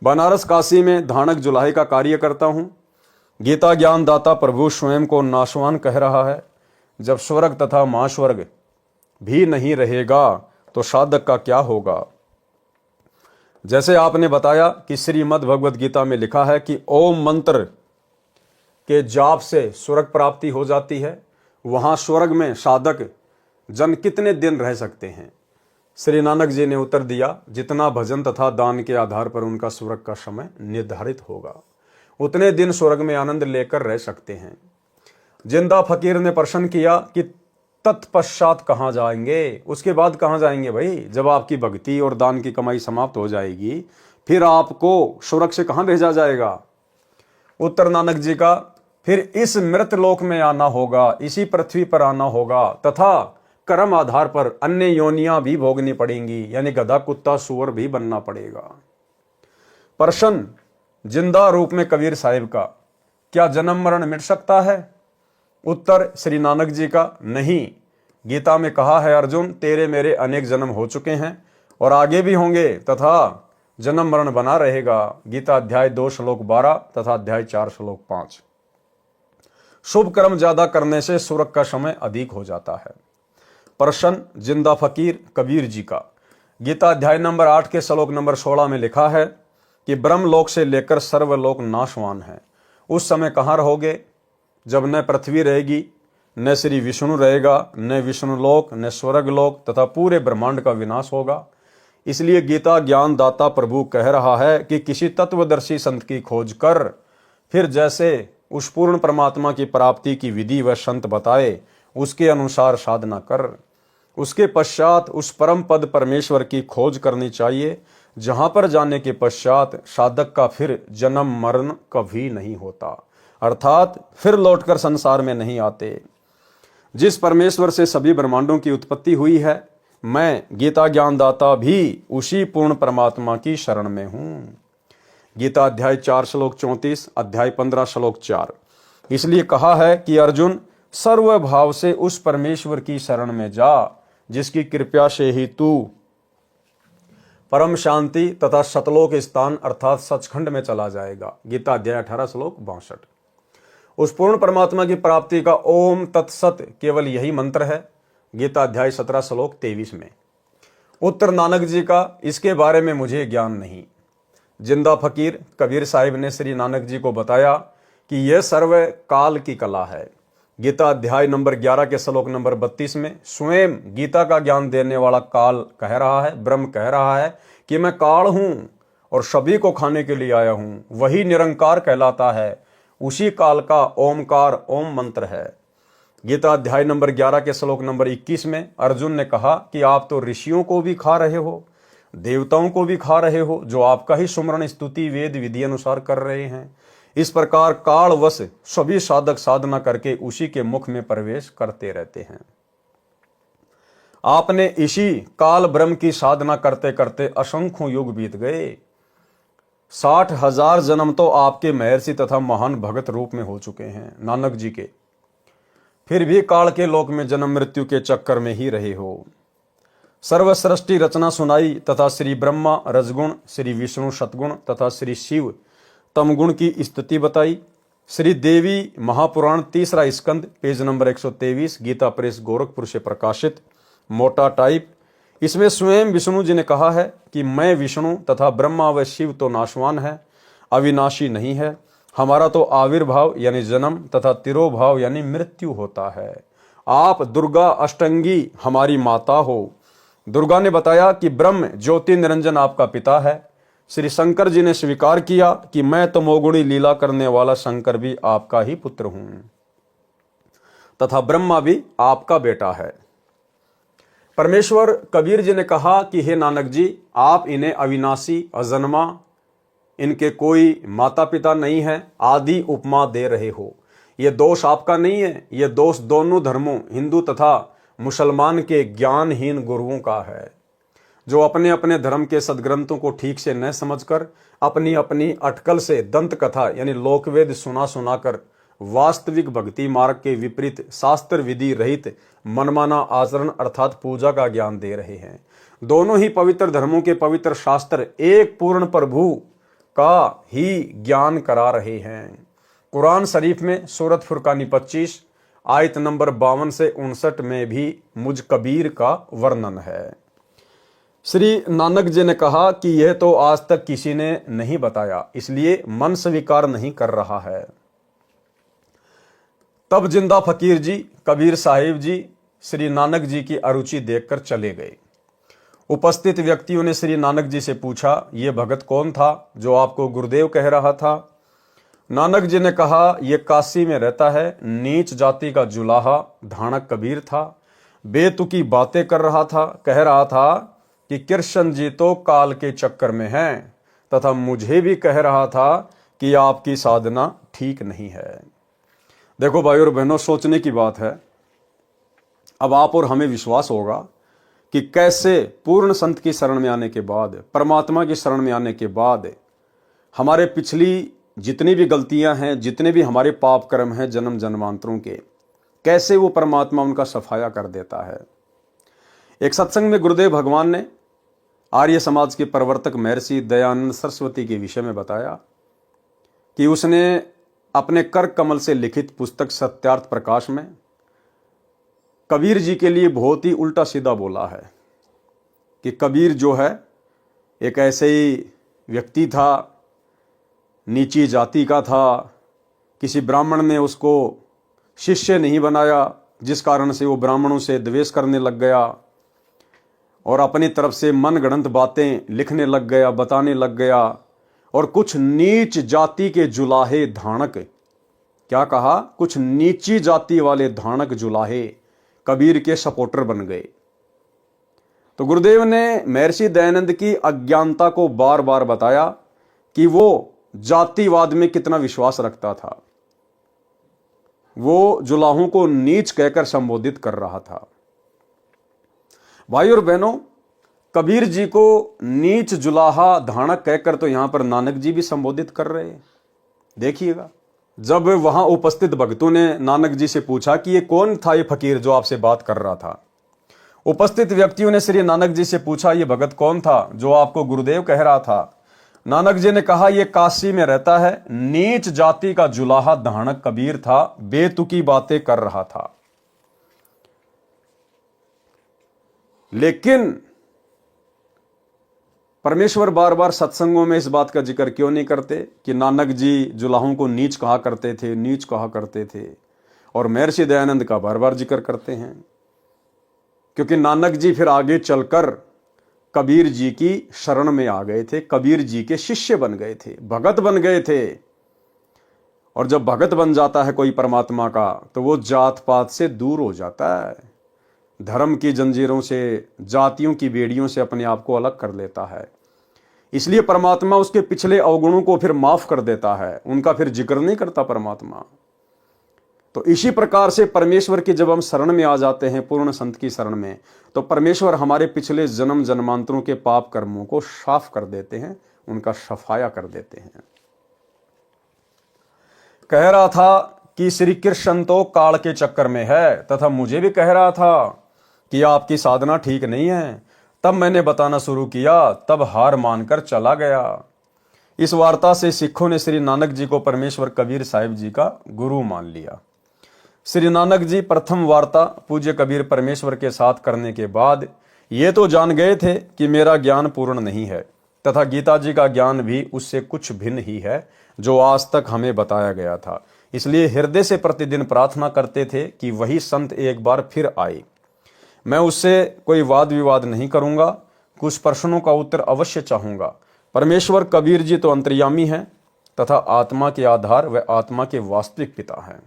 बनारस काशी में धानक जुलाहे का कार्य करता हूं। गीता ज्ञान दाता प्रभु स्वयं को नाशवान कह रहा है। जब स्वर्ग तथा महास्वर्ग भी नहीं रहेगा तो साधक का क्या होगा? जैसे आपने बताया कि श्रीमद् भगवद गीता में लिखा है कि ओम मंत्र के जाप से स्वर्ग प्राप्ति हो जाती है, वहां स्वर्ग में साधक जन कितने दिन रह सकते हैं? श्री नानक जी ने उत्तर दिया, जितना भजन तथा दान के आधार पर उनका स्वर्ग का समय निर्धारित होगा, उतने दिन स्वर्ग में आनंद लेकर रह सकते हैं। जिंदा फकीर ने प्रश्न किया कि तत्पश्चात कहाँ जाएंगे? उसके बाद कहाँ जाएंगे भाई? जब आपकी भक्ति और दान की कमाई समाप्त हो जाएगी, फिर आपको स्वर्ग से कहाँ भेजा जाएगा? उत्तर नानक जी का, फिर इस मृत लोक में आना होगा, इसी पृथ्वी पर आना होगा तथा कर्म आधार पर अन्य योनियां भी भोगनी पड़ेंगी, यानी गधा, कुत्ता, सूअर भी बनना पड़ेगा। प्रश्न जिंदा रूप में कबीर साहिब का, क्या जन्म मरण मिट सकता है? उत्तर श्री नानक जी का, नहीं। गीता में कहा है, अर्जुन तेरे मेरे अनेक जन्म हो चुके हैं और आगे भी होंगे तथा जन्म मरण बना रहेगा। गीता अध्याय 2 श्लोक 12 तथा अध्याय 4 श्लोक 5। शुभ कर्म ज्यादा करने से स्वर्ग का समय अधिक हो जाता है। प्रश्न जिंदा फकीर कबीर जी का, गीता अध्याय नंबर 8 के श्लोक नंबर 16 में लिखा है कि ब्रह्मलोक से लेकर सर्वलोक नाशवान है। उस समय कहाँ रहोगे? जब न पृथ्वी रहेगी, न श्री विष्णु रहेगा, न विष्णुलोक, न स्वर्गलोक तथा पूरे ब्रह्मांड का विनाश होगा। इसलिए गीता ज्ञान दाता प्रभु कह रहा है कि किसी तत्वदर्शी संत की खोज कर, फिर जैसे उस पूर्ण परमात्मा की प्राप्ति की विधि वह संत बताए उसके अनुसार साधना कर। उसके पश्चात उस परम पद परमेश्वर की खोज करनी चाहिए, जहां पर जाने के पश्चात साधक का फिर जन्म मरण कभी नहीं होता, अर्थात फिर लौटकर संसार में नहीं आते। जिस परमेश्वर से सभी ब्रह्मांडों की उत्पत्ति हुई है, मैं गीता ज्ञानदाता भी उसी पूर्ण परमात्मा की शरण में हूं। गीता अध्याय 4 श्लोक 34, अध्याय 15 श्लोक 4। इसलिए कहा है कि अर्जुन सर्वभाव से उस परमेश्वर की शरण में जा, जिसकी कृपा से ही तू परम शांति तथा सतलोक स्थान अर्थात सचखंड में चला जाएगा। गीता अध्याय 18 श्लोक 62। उस पूर्ण परमात्मा की प्राप्ति का ओम तत्सत केवल यही मंत्र है। गीता अध्याय 17 श्लोक 23 में। उत्तर नानक जी का, इसके बारे में मुझे ज्ञान नहीं। जिंदा फकीर कबीर साहिब ने श्री नानक जी को बताया कि यह सर्व काल की कला है। गीता अध्याय नंबर 11 के श्लोक नंबर 32 में स्वयं गीता का ज्ञान देने वाला काल कह रहा है, ब्रह्म कह रहा है कि मैं काल हूं और सभी को खाने के लिए आया हूं। वही निरंकार कहलाता है, उसी काल का ओमकार ओम मंत्र है। गीता अध्याय नंबर 11 के श्लोक नंबर 21 में अर्जुन ने कहा कि आप तो ऋषियों को भी खा रहे हो, देवताओं को भी खा रहे हो, जो आपका ही सुमरण स्तुति वेद विधि अनुसार कर रहे हैं। इस प्रकार कालवश सभी साधक साधना करके उसी के मुख में प्रवेश करते रहते हैं। आपने इसी काल ब्रह्म की साधना करते करते असंख्यों युग बीत गए। 60,000 जन्म तो आपके महर्षि तथा महान भगत रूप में हो चुके हैं नानक जी के, फिर भी काल के लोक में जन्म मृत्यु के चक्कर में ही रहे हो। सर्वसृष्टि रचना सुनाई तथा श्री ब्रह्मा रजगुण, श्री विष्णु सतगुण तथा श्री शिव तमगुण की स्तुति बताई। श्री देवी महापुराण तीसरा स्कंद पेज नंबर 123 गीता प्रेस गोरखपुर से प्रकाशित मोटा टाइप। इसमें स्वयं विष्णु जी ने कहा है कि मैं विष्णु तथा ब्रह्मा व शिव तो नाशवान है, अविनाशी नहीं है। हमारा तो आविर्भाव यानी जन्म तथा तिरोभाव यानी मृत्यु होता है। आप दुर्गा अष्टंगी हमारी माता हो। दुर्गा ने बताया कि ब्रह्म ज्योति निरंजन आपका पिता है। श्री शंकर जी ने स्वीकार किया कि मैं तमोगुणी लीला करने वाला शंकर भी आपका ही पुत्र हूं तथा ब्रह्मा भी आपका बेटा है। परमेश्वर कबीर जी ने कहा कि हे नानक जी, आप इन्हें अविनाशी, अजन्मा, इनके कोई माता पिता नहीं है आदि उपमा दे रहे हो। यह दोष आपका नहीं है, यह दोष दोनों धर्मों हिंदू तथा मुसलमान के ज्ञानहीन गुरुओं का है, जो अपने अपने धर्म के सदग्रंथों को ठीक से न समझकर अपनी अपनी अटकल से दंत कथा यानी लोकवेद सुना सुनाकर वास्तविक भक्ति मार्ग के विपरीत शास्त्र विधि रहित मनमाना आचरण अर्थात पूजा का ज्ञान दे रहे हैं। दोनों ही पवित्र धर्मों के पवित्र शास्त्र एक पूर्ण प्रभु का ही ज्ञान करा रहे हैं। कुरान शरीफ में सूरत फुरकानी 25 आयत नंबर 52 से 59 में भी मुझ कबीर का वर्णन है। श्री नानक जी ने कहा कि यह तो आज तक किसी ने नहीं बताया, इसलिए मन स्वीकार नहीं कर रहा है। तब जिंदा फकीर जी कबीर साहिब जी श्री नानक जी की अरुचि देखकर चले गए। उपस्थित व्यक्तियों ने श्री नानक जी से पूछा, यह भगत कौन था जो आपको गुरुदेव कह रहा था? नानक जी ने कहा, यह काशी में रहता है, नीच जाति का जुलाहा धानक कबीर था। बेतुकी बातें कर रहा था, कह रहा था कि कृष्ण जी तो काल के चक्कर में हैं तथा मुझे भी कह रहा था कि आपकी साधना ठीक नहीं है। देखो भाई और बहनों, सोचने की बात है। अब आप और हमें विश्वास होगा कि कैसे पूर्ण संत की शरण में आने के बाद, परमात्मा की शरण में आने के बाद हमारे पिछली जितनी भी गलतियां हैं, जितने भी हमारे पाप कर्म हैं जन्म जन्मांतरों के, कैसे वो परमात्मा उनका सफाया कर देता है। एक सत्संग में गुरुदेव भगवान ने आर्य समाज के प्रवर्तक महर्षि दयानंद सरस्वती के विषय में बताया कि उसने अपने कर कमल से लिखित पुस्तक सत्यार्थ प्रकाश में कबीर जी के लिए बहुत ही उल्टा सीधा बोला है कि कबीर जो है एक ऐसे ही व्यक्ति था, नीची जाति का था, किसी ब्राह्मण ने उसको शिष्य नहीं बनाया, जिस कारण से वो ब्राह्मणों से द्वेष करने लग गया और अपनी तरफ से मनगढ़ंत बातें लिखने लग गया, बताने लग गया। और कुछ नीच जाति के जुलाहे धानक, क्या कहा, कुछ नीची जाति वाले धानक जुलाहे कबीर के सपोर्टर बन गए। तो गुरुदेव ने महर्षि दयानंद की अज्ञानता को बार बार बताया कि वो जातिवाद में कितना विश्वास रखता था। वो जुलाहों को नीच कहकर संबोधित कर रहा था। भाई और बहनों, कबीर जी को नीच जुलाहा धानक कहकर तो यहां पर नानक जी भी संबोधित कर रहे हैं। देखिएगा, जब वहां उपस्थित भक्तों ने नानक जी से पूछा कि ये कौन था ये फकीर जो आपसे बात कर रहा था, उपस्थित व्यक्तियों ने श्री नानक जी से पूछा, ये भगत कौन था जो आपको गुरुदेव कह रहा था? नानक जी ने कहा, यह काशी में रहता है, नीच जाति का जुलाहा धानक कबीर था, बेतुकी बातें कर रहा था। लेकिन परमेश्वर बार बार सत्संगों में इस बात का जिक्र क्यों नहीं करते कि नानक जी जुलाहों को नीच कहा करते थे, नीच कहा करते थे, और महर्षि दयानंद का बार बार जिक्र करते हैं? क्योंकि नानक जी फिर आगे चलकर कबीर जी की शरण में आ गए थे, कबीर जी के शिष्य बन गए थे, भगत बन गए थे। और जब भगत बन जाता है कोई परमात्मा का, तो वो जात पात से दूर हो जाता है, धर्म की जंजीरों से, जातियों की बेड़ियों से अपने आप को अलग कर लेता है। इसलिए परमात्मा उसके पिछले अवगुणों को फिर माफ कर देता है, उनका फिर जिक्र नहीं करता परमात्मा। तो इसी प्रकार से परमेश्वर की जब हम शरण में आ जाते हैं, पूर्ण संत की शरण में, तो परमेश्वर हमारे पिछले जन्म जन्मांतरों के पाप कर्मों को साफ कर देते हैं, उनका सफाया कर देते हैं। कह रहा था कि श्री कृष्ण तो काल के चक्कर में है, तथा मुझे भी कह रहा था कि आपकी साधना ठीक नहीं है। तब मैंने बताना शुरू किया, तब हार मानकर चला गया। इस वार्ता से सिखों ने श्री नानक जी को परमेश्वर कबीर साहिब जी का गुरु मान लिया। श्री नानक जी प्रथम वार्ता पूज्य कबीर परमेश्वर के साथ करने के बाद ये तो जान गए थे कि मेरा ज्ञान पूर्ण नहीं है, तथा गीता जी का ज्ञान भी उससे कुछ भिन्न ही है जो आज तक हमें बताया गया था। इसलिए हृदय से प्रतिदिन प्रार्थना करते थे कि वही संत एक बार फिर आए। मैं उससे कोई वाद विवाद नहीं करूंगा, कुछ प्रश्नों का उत्तर अवश्य चाहूंगा। परमेश्वर कबीर जी तो अंतर्यामी हैं तथा आत्मा के आधार व आत्मा के वास्तविक पिता हैं।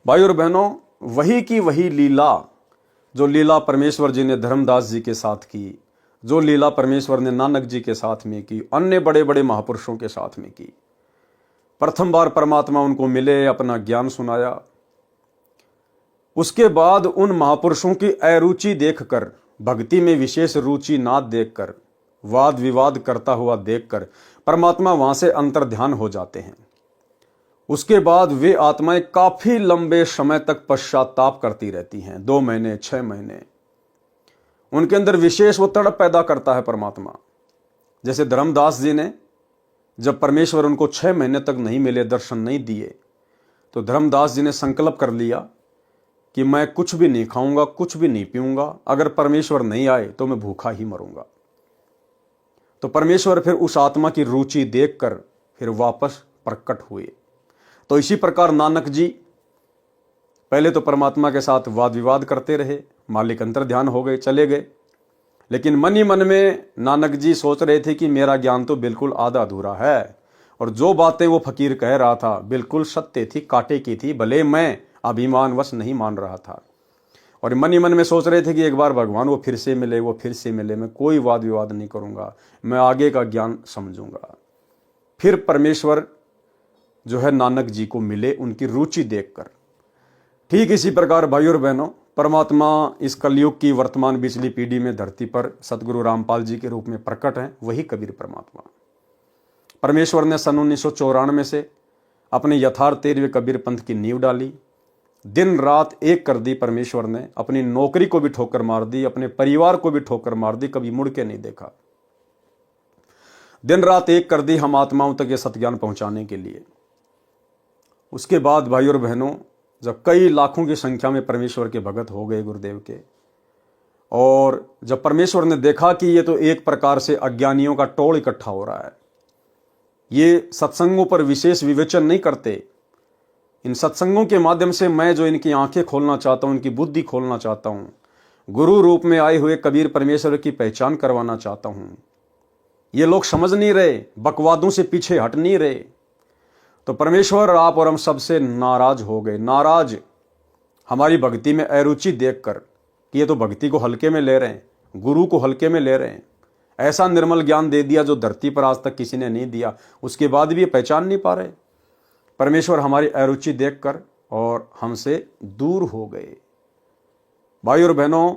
भाई और बहनों, वही की वही लीला, जो लीला परमेश्वर जी ने धर्मदास जी के साथ की, जो लीला परमेश्वर ने नानक जी के साथ में की, अन्य बड़े बड़े महापुरुषों के साथ में की। प्रथम बार परमात्मा उनको मिले, अपना ज्ञान सुनाया। उसके बाद उन महापुरुषों की अरुचि देखकर, भक्ति में विशेष रुचि ना देखकर, वाद विवाद करता हुआ देखकर परमात्मा वहां से अंतर ध्यान हो जाते हैं। उसके बाद वे आत्माएं काफी लंबे समय तक पश्चाताप करती रहती हैं, 2 महीने 6 महीने। उनके अंदर विशेष वो तड़प पैदा करता है परमात्मा। जैसे धर्मदास जी ने, जब परमेश्वर उनको 6 महीने तक नहीं मिले, दर्शन नहीं दिए, तो धर्मदास जी ने संकल्प कर लिया कि मैं कुछ भी नहीं खाऊंगा, कुछ भी नहीं पीऊंगा, अगर परमेश्वर नहीं आए तो मैं भूखा ही मरूंगा। तो परमेश्वर फिर उस आत्मा की रुचि देखकर फिर वापस प्रकट हुए। तो इसी प्रकार नानक जी पहले तो परमात्मा के साथ वाद विवाद करते रहे, मालिक अंतर ध्यान हो गए, चले गए। लेकिन मन ही मन में नानक जी सोच रहे थे कि मेरा ज्ञान तो बिल्कुल आधा अधूरा है, और जो बातें वो फकीर कह रहा था बिल्कुल सत्य थी, कांटे की थी, भले मैं अभिमानवश नहीं मान रहा था। और मन ही मन में सोच रहे थे कि एक बार भगवान वो फिर से मिले, वो फिर से मिले, मैं कोई वाद विवाद नहीं करूंगा, मैं आगे का ज्ञान समझूंगा। फिर परमेश्वर जो है नानक जी को मिले, उनकी रुचि देखकर। ठीक इसी प्रकार भाई और बहनों, परमात्मा इस कलयुग की वर्तमान बिचली पीढ़ी में धरती पर सतगुरु रामपाल जी के रूप में प्रकट हैं, वही कबीर परमात्मा। परमेश्वर ने सन 1994 से अपने यथार्थ 13वें कबीर पंथ की नींव डाली। दिन रात एक कर दी परमेश्वर ने, अपनी नौकरी को भी ठोकर मार दी, अपने परिवार को भी ठोकर मार दी, कभी मुड़ के नहीं देखा। दिन रात एक कर दी हम आत्माओं तक ये सत्ज्ञान पहुंचाने के लिए। उसके बाद भाई और बहनों, जब कई लाखों की संख्या में परमेश्वर के भगत हो गए गुरुदेव के, और जब परमेश्वर ने देखा कि ये तो एक प्रकार से अज्ञानियों का टोल इकट्ठा हो रहा है, ये सत्संगों पर विशेष विवेचन नहीं करते, इन सत्संगों के माध्यम से मैं जो इनकी आंखें खोलना चाहता हूं, इनकी बुद्धि खोलना चाहता हूं, गुरु रूप में आए हुए कबीर परमेश्वर की पहचान करवाना चाहता हूं, ये लोग समझ नहीं रहे, बकवादों से पीछे हट नहीं रहे। तो परमेश्वर आप और हम सबसे नाराज हो गए। नाराज हमारी भक्ति में अरुचि देखकर कि ये तो भक्ति को हल्के में ले रहे हैं, गुरु को हल्के में ले रहे हैं। ऐसा निर्मल ज्ञान दे दिया जो धरती पर आज तक किसी ने नहीं दिया, उसके बाद भी ये पहचान नहीं पा रहे। परमेश्वर हमारी अरुचि देखकर और हमसे दूर हो गए। भाई और बहनों,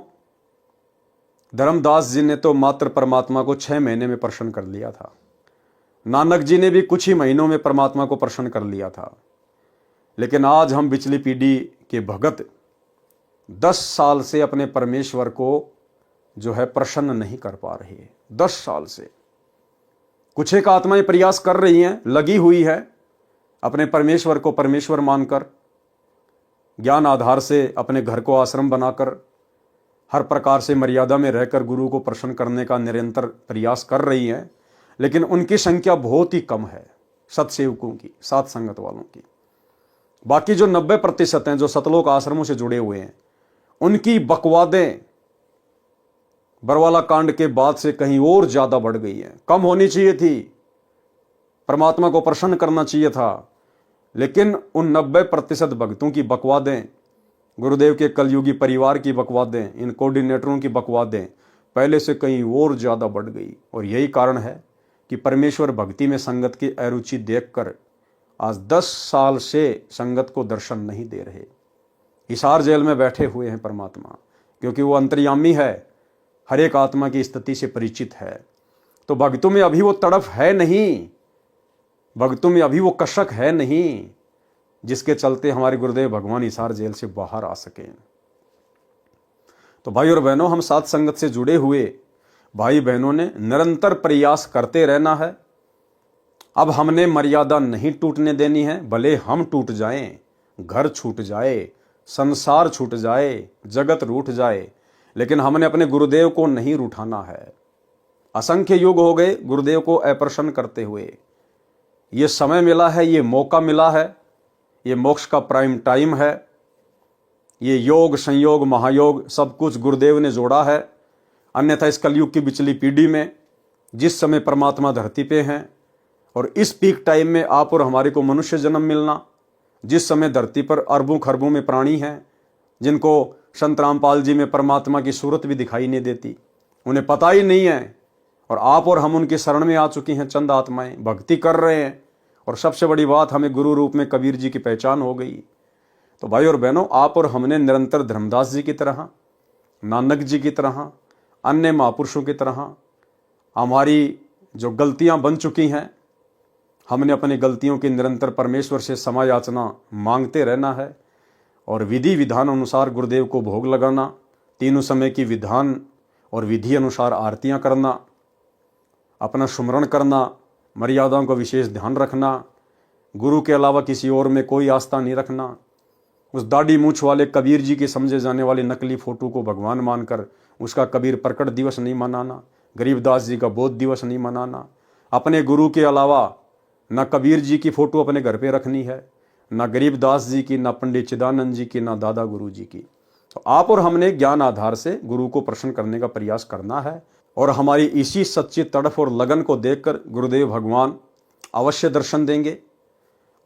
धर्मदास जी ने तो मात्र परमात्मा को 6 महीने में प्रसन्न कर लिया था। नानक जी ने भी कुछ ही महीनों में परमात्मा को प्रसन्न कर लिया था। लेकिन आज हम पिछली पीढ़ी के भगत 10 साल से अपने परमेश्वर को जो है प्रसन्न नहीं कर पा रही है। 10 साल से कुछ एक आत्माएं प्रयास कर रही हैं, लगी हुई है अपने परमेश्वर को परमेश्वर मानकर, ज्ञान आधार से अपने घर को आश्रम बनाकर हर प्रकार से मर्यादा में रहकर गुरु को प्रसन्न करने का निरंतर प्रयास कर रही हैं, लेकिन उनकी संख्या बहुत ही कम है सत्सेवकों की, साथ संगत वालों की। बाकी जो 90% हैं जो सतलोक आश्रमों से जुड़े हुए हैं, उनकी बकवादें बरवाला कांड के बाद से कहीं और ज्यादा बढ़ गई हैं। कम होनी चाहिए थी, परमात्मा को प्रसन्न करना चाहिए था, लेकिन उन 90% भक्तों की बकवादें, गुरुदेव के कलयुगी परिवार की बकवादें, इन कोऑर्डिनेटरों की बकवादें पहले से कहीं और ज्यादा बढ़ गई। और यही कारण है कि परमेश्वर भक्ति में संगत की अरुचि देखकर आज 10 साल से संगत को दर्शन नहीं दे रहे। हिसार जेल में बैठे हुए हैं परमात्मा, क्योंकि वो अंतर्यामी है, हर एक आत्मा की स्थिति से परिचित है। तो भक्तों में अभी वो तड़फ है नहीं, भक्तों में अभी वो कशक है नहीं, जिसके चलते हमारे गुरुदेव भगवान हिसार जेल से बाहर आ सके। तो भाई और बहनों, हम साथ संगत से जुड़े हुए भाई बहनों ने निरंतर प्रयास करते रहना है। अब हमने मर्यादा नहीं टूटने देनी है, भले हम टूट जाएं, घर छूट जाए, संसार छूट जाए, जगत रूठ जाए, लेकिन हमने अपने गुरुदेव को नहीं रूठाना है। असंख्य युग हो गए गुरुदेव को अप्रसन्न करते हुए। ये समय मिला है, ये मौका मिला है, ये मोक्ष का प्राइम टाइम है। ये योग संयोग महायोग सब कुछ गुरुदेव ने जोड़ा है। अन्यथा इस कलयुग की बिचली पीढ़ी में जिस समय परमात्मा धरती पे हैं और इस पीक टाइम में आप और हमारे को मनुष्य जन्म मिलना, जिस समय धरती पर अरबों खरबों में प्राणी हैं जिनको संत रामपाल जी में परमात्मा की सूरत भी दिखाई नहीं देती, उन्हें पता ही नहीं है, और आप और हम उनकी शरण में आ चुकी हैं। चंद आत्माएं भक्ति कर रहे हैं, और सबसे बड़ी बात, हमें गुरु रूप में कबीर जी की पहचान हो गई। तो भाई और बहनों, आप और हमने निरंतर धर्मदास जी की तरह, नानक जी की तरह, अन्य महापुरुषों की तरह हमारी जो गलतियां बन चुकी हैं, हमने अपनी गलतियों की निरंतर परमेश्वर से क्षमा याचना मांगते रहना है, और विधि विधान अनुसार गुरुदेव को भोग लगाना, तीनों समय की विधान और विधि अनुसार आरतियां करना, अपना सुमरण करना, मर्यादाओं का विशेष ध्यान रखना, गुरु के अलावा किसी और में कोई आस्था नहीं रखना, उस दाढ़ी मूछ वाले कबीर जी की समझे जाने वाली नकली फोटो को भगवान मानकर उसका कबीर प्रकट दिवस नहीं मनाना, गरीबदास जी का बोध दिवस नहीं मनाना, अपने गुरु के अलावा न कबीर जी की फोटो अपने घर पे रखनी है, न गरीबदास जी की, न पंडित चिदानंद जी की, न दादा गुरु जी की। तो आप और हमने ज्ञान आधार से गुरु को प्रसन्न करने का प्रयास करना है, और हमारी इसी सच्ची तड़फ और लगन को देखकर गुरुदेव भगवान अवश्य दर्शन देंगे,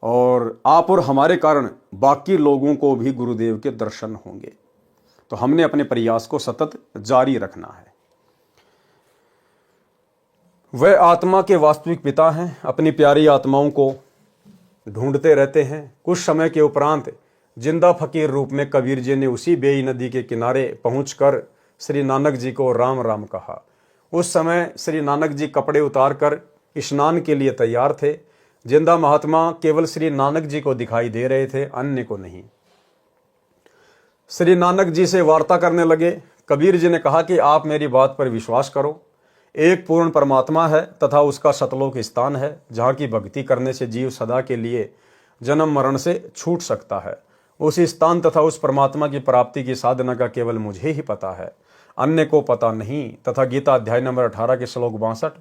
और आप और हमारे कारण बाकी लोगों को भी गुरुदेव के दर्शन होंगे। तो हमने अपने प्रयास को सतत जारी रखना है। वह आत्मा के वास्तविक पिता हैं, अपनी प्यारी आत्माओं को ढूंढते रहते हैं। कुछ समय के उपरांत जिंदा फकीर रूप में कबीर जी ने उसी बेई नदी के किनारे पहुंचकर श्री नानक जी को राम राम कहा। उस समय श्री नानक जी कपड़े उतारकर स्नान के लिए तैयार थे। जिंदा महात्मा केवल श्री नानक जी को दिखाई दे रहे थे, अन्य को नहीं। श्री नानक जी से वार्ता करने लगे। कबीर जी ने कहा कि आप मेरी बात पर विश्वास करो, एक पूर्ण परमात्मा है तथा उसका सतलोक स्थान है, जहाँ की भक्ति करने से जीव सदा के लिए जन्म मरण से छूट सकता है। उस स्थान तथा उस परमात्मा की प्राप्ति की साधना का केवल मुझे ही पता है, अन्य को पता नहीं। तथा गीता अध्याय नंबर 18 के श्लोक 62,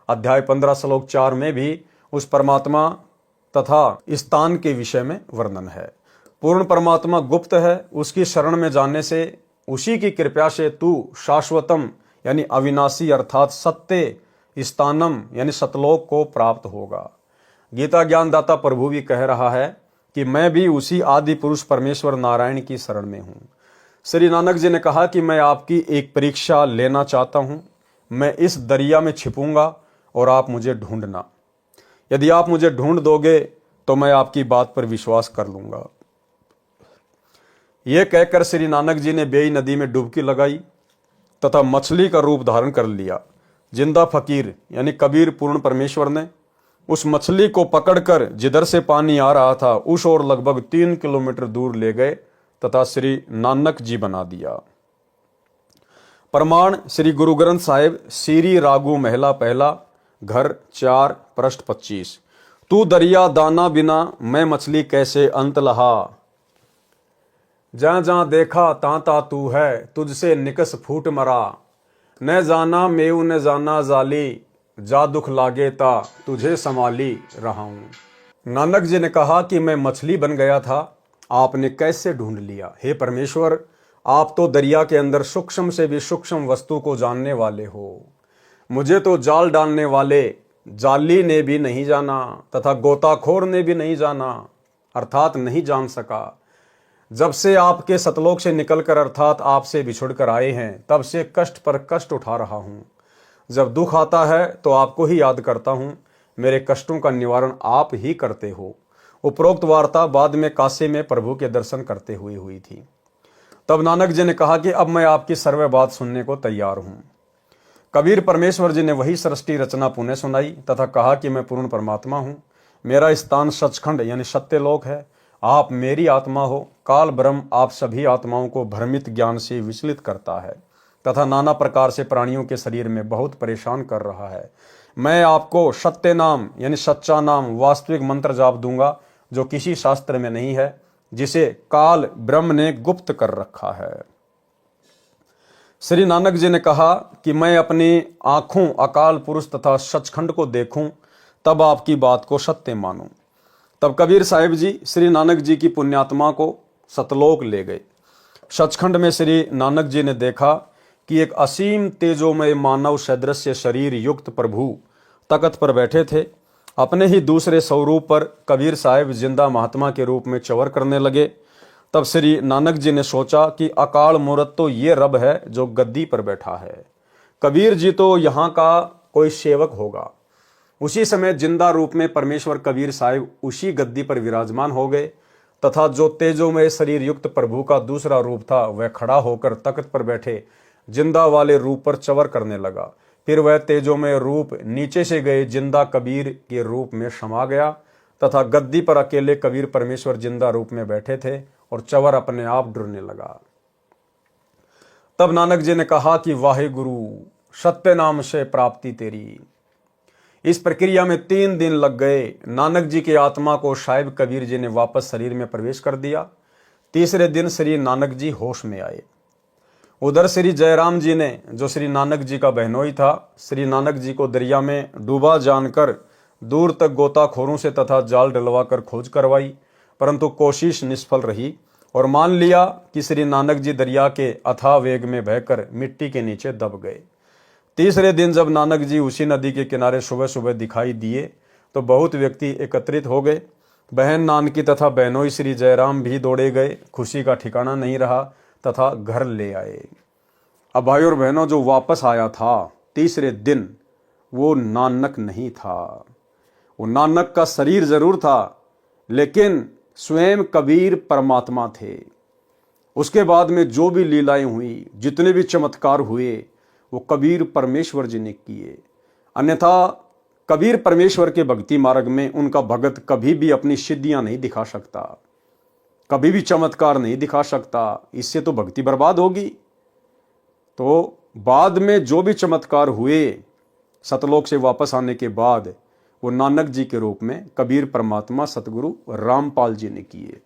अध्याय 15 श्लोक 4 में भी उस परमात्मा तथा स्थान के विषय में वर्णन है। पूर्ण परमात्मा गुप्त है, उसकी शरण में जाने से, उसी की कृपा से तू शाश्वतम यानी अविनाशी अर्थात सत्य स्थानम यानी सतलोक को प्राप्त होगा। गीता ज्ञानदाता प्रभु भी कह रहा है कि मैं भी उसी आदि पुरुष परमेश्वर नारायण की शरण में हूँ। श्री नानक जी ने कहा कि मैं आपकी एक परीक्षा लेना चाहता हूँ, मैं इस दरिया में छिपूंगा और आप मुझे ढूंढना। यदि आप मुझे ढूंढ दोगे तो मैं आपकी बात पर विश्वास कर लूंगा। यह कहकर श्री नानक जी ने बेई नदी में डुबकी लगाई तथा मछली का रूप धारण कर लिया। जिंदा फकीर यानी कबीर पूर्ण परमेश्वर ने उस मछली को पकड़कर जिधर से पानी आ रहा था उस ओर लगभग 3 किलोमीटर दूर ले गए, तथा श्री नानक जी बना दिया। प्रमाण श्री गुरु ग्रंथ साहिब, सीरी रागू महला पहला, घर 4 पृष्ठ 25। तू दरिया दाना बिना मैं मछली कैसे अंत लहा, जहाँ जहाँ देखा ता ता तू है, तुझसे निकस फूट मरा, न जाना मेऊ न जाना जाली, जा दुख लागे ता तुझे संभाली रहा हूँ। नानक जी ने कहा कि मैं मछली बन गया था, आपने कैसे ढूंढ लिया। हे परमेश्वर, आप तो दरिया के अंदर सूक्ष्म से भी सूक्ष्म वस्तु को जानने वाले हो। मुझे तो जाल डालने वाले जाली ने भी नहीं जाना तथा गोताखोर ने भी नहीं जाना, अर्थात नहीं जान सका। जब से आपके सतलोक से निकलकर अर्थात आपसे बिछुड़कर आए हैं, तब से कष्ट पर कष्ट उठा रहा हूँ। जब दुख आता है तो आपको ही याद करता हूँ, मेरे कष्टों का निवारण आप ही करते हो। उपरोक्त वार्ता बाद में काशी में प्रभु के दर्शन करते हुए हुई थी। तब नानक जी ने कहा कि अब मैं आपकी सर्व बात सुनने को तैयार हूँ। कबीर परमेश्वर जी ने वही सृष्टि रचना पुनः सुनाई तथा कहा कि मैं पूर्ण परमात्मा हूँ। मेरा स्थान सचखंड यानी सत्यलोक है। आप मेरी आत्मा हो। काल ब्रह्म आप सभी आत्माओं को भ्रमित ज्ञान से विचलित करता है तथा नाना प्रकार से प्राणियों के शरीर में बहुत परेशान कर रहा है। मैं आपको सत्य नाम यानी सच्चा नाम, वास्तविक मंत्र जाप दूंगा जो किसी शास्त्र में नहीं है, जिसे काल ब्रह्म ने गुप्त कर रखा है। श्री नानक जी ने कहा कि मैं अपनी आंखों अकाल पुरुष तथा सचखंड को देखूं, तब आपकी बात को सत्य मानूं। तब कबीर साहिब जी श्री नानक जी की पुण्यात्मा को सतलोक ले गए। सचखंड में श्री नानक जी ने देखा कि एक असीम तेजोमय मानव सदृश शरीर युक्त प्रभु तख्त पर बैठे थे। अपने ही दूसरे स्वरूप पर कबीर साहिब जिंदा महात्मा के रूप में चवर करने लगे। तब श्री नानक जी ने सोचा कि अकाल मूर्त तो ये रब है जो गद्दी पर बैठा है, कबीर जी तो यहाँ का कोई सेवक होगा। उसी समय जिंदा रूप में परमेश्वर कबीर साहिब उसी गद्दी पर विराजमान हो गए तथा जो तेजोमय शरीर युक्त प्रभु का दूसरा रूप था वह खड़ा होकर तख्त पर बैठे जिंदा वाले रूप पर चवर करने लगा। फिर वह तेजोमय रूप नीचे से गए जिंदा कबीर के रूप में समा गया तथा गद्दी पर अकेले कबीर परमेश्वर जिंदा रूप में बैठे थे और चवर अपने आप डुरने लगा। तब नानक जी ने कहा कि वाहे गुरु, सत्य नाम से प्राप्ति तेरी। इस प्रक्रिया में 3 दिन लग गए। नानक जी की आत्मा को साहिब कबीर जी ने वापस शरीर में प्रवेश कर दिया। तीसरे दिन श्री नानक जी होश में आए। उधर श्री जयराम जी ने, जो श्री नानक जी का बहनोई था, श्री नानक जी को दरिया में डूबा जानकर दूर तक गोताखोरों से तथा जाल डलवा कर खोज करवाई, परंतु कोशिश निष्फल रही और मान लिया कि श्री नानक जी दरिया के अथाह वेग में बहकर मिट्टी के नीचे दब गए। तीसरे दिन जब नानक जी उसी नदी के किनारे सुबह सुबह दिखाई दिए तो बहुत व्यक्ति एकत्रित हो गए। बहन नानकी तथा बहनोई श्री जयराम भी दौड़े गए। खुशी का ठिकाना नहीं रहा तथा घर ले आए। अब भाई और बहनों, जो वापस आया था तीसरे दिन, वो नानक नहीं था। वो नानक का शरीर जरूर था, लेकिन स्वयं कबीर परमात्मा थे। उसके बाद में जो भी लीलाएं हुई, जितने भी चमत्कार हुए, वो कबीर परमेश्वर जी ने किए। अन्यथा कबीर परमेश्वर के भक्ति मार्ग में उनका भगत कभी भी अपनी सिद्धियां नहीं दिखा सकता, कभी भी चमत्कार नहीं दिखा सकता। इससे तो भक्ति बर्बाद होगी। तो बाद में जो भी चमत्कार हुए सतलोक से वापस आने के बाद, वो नानक जी के रूप में कबीर परमात्मा सतगुरु रामपाल जी ने किए।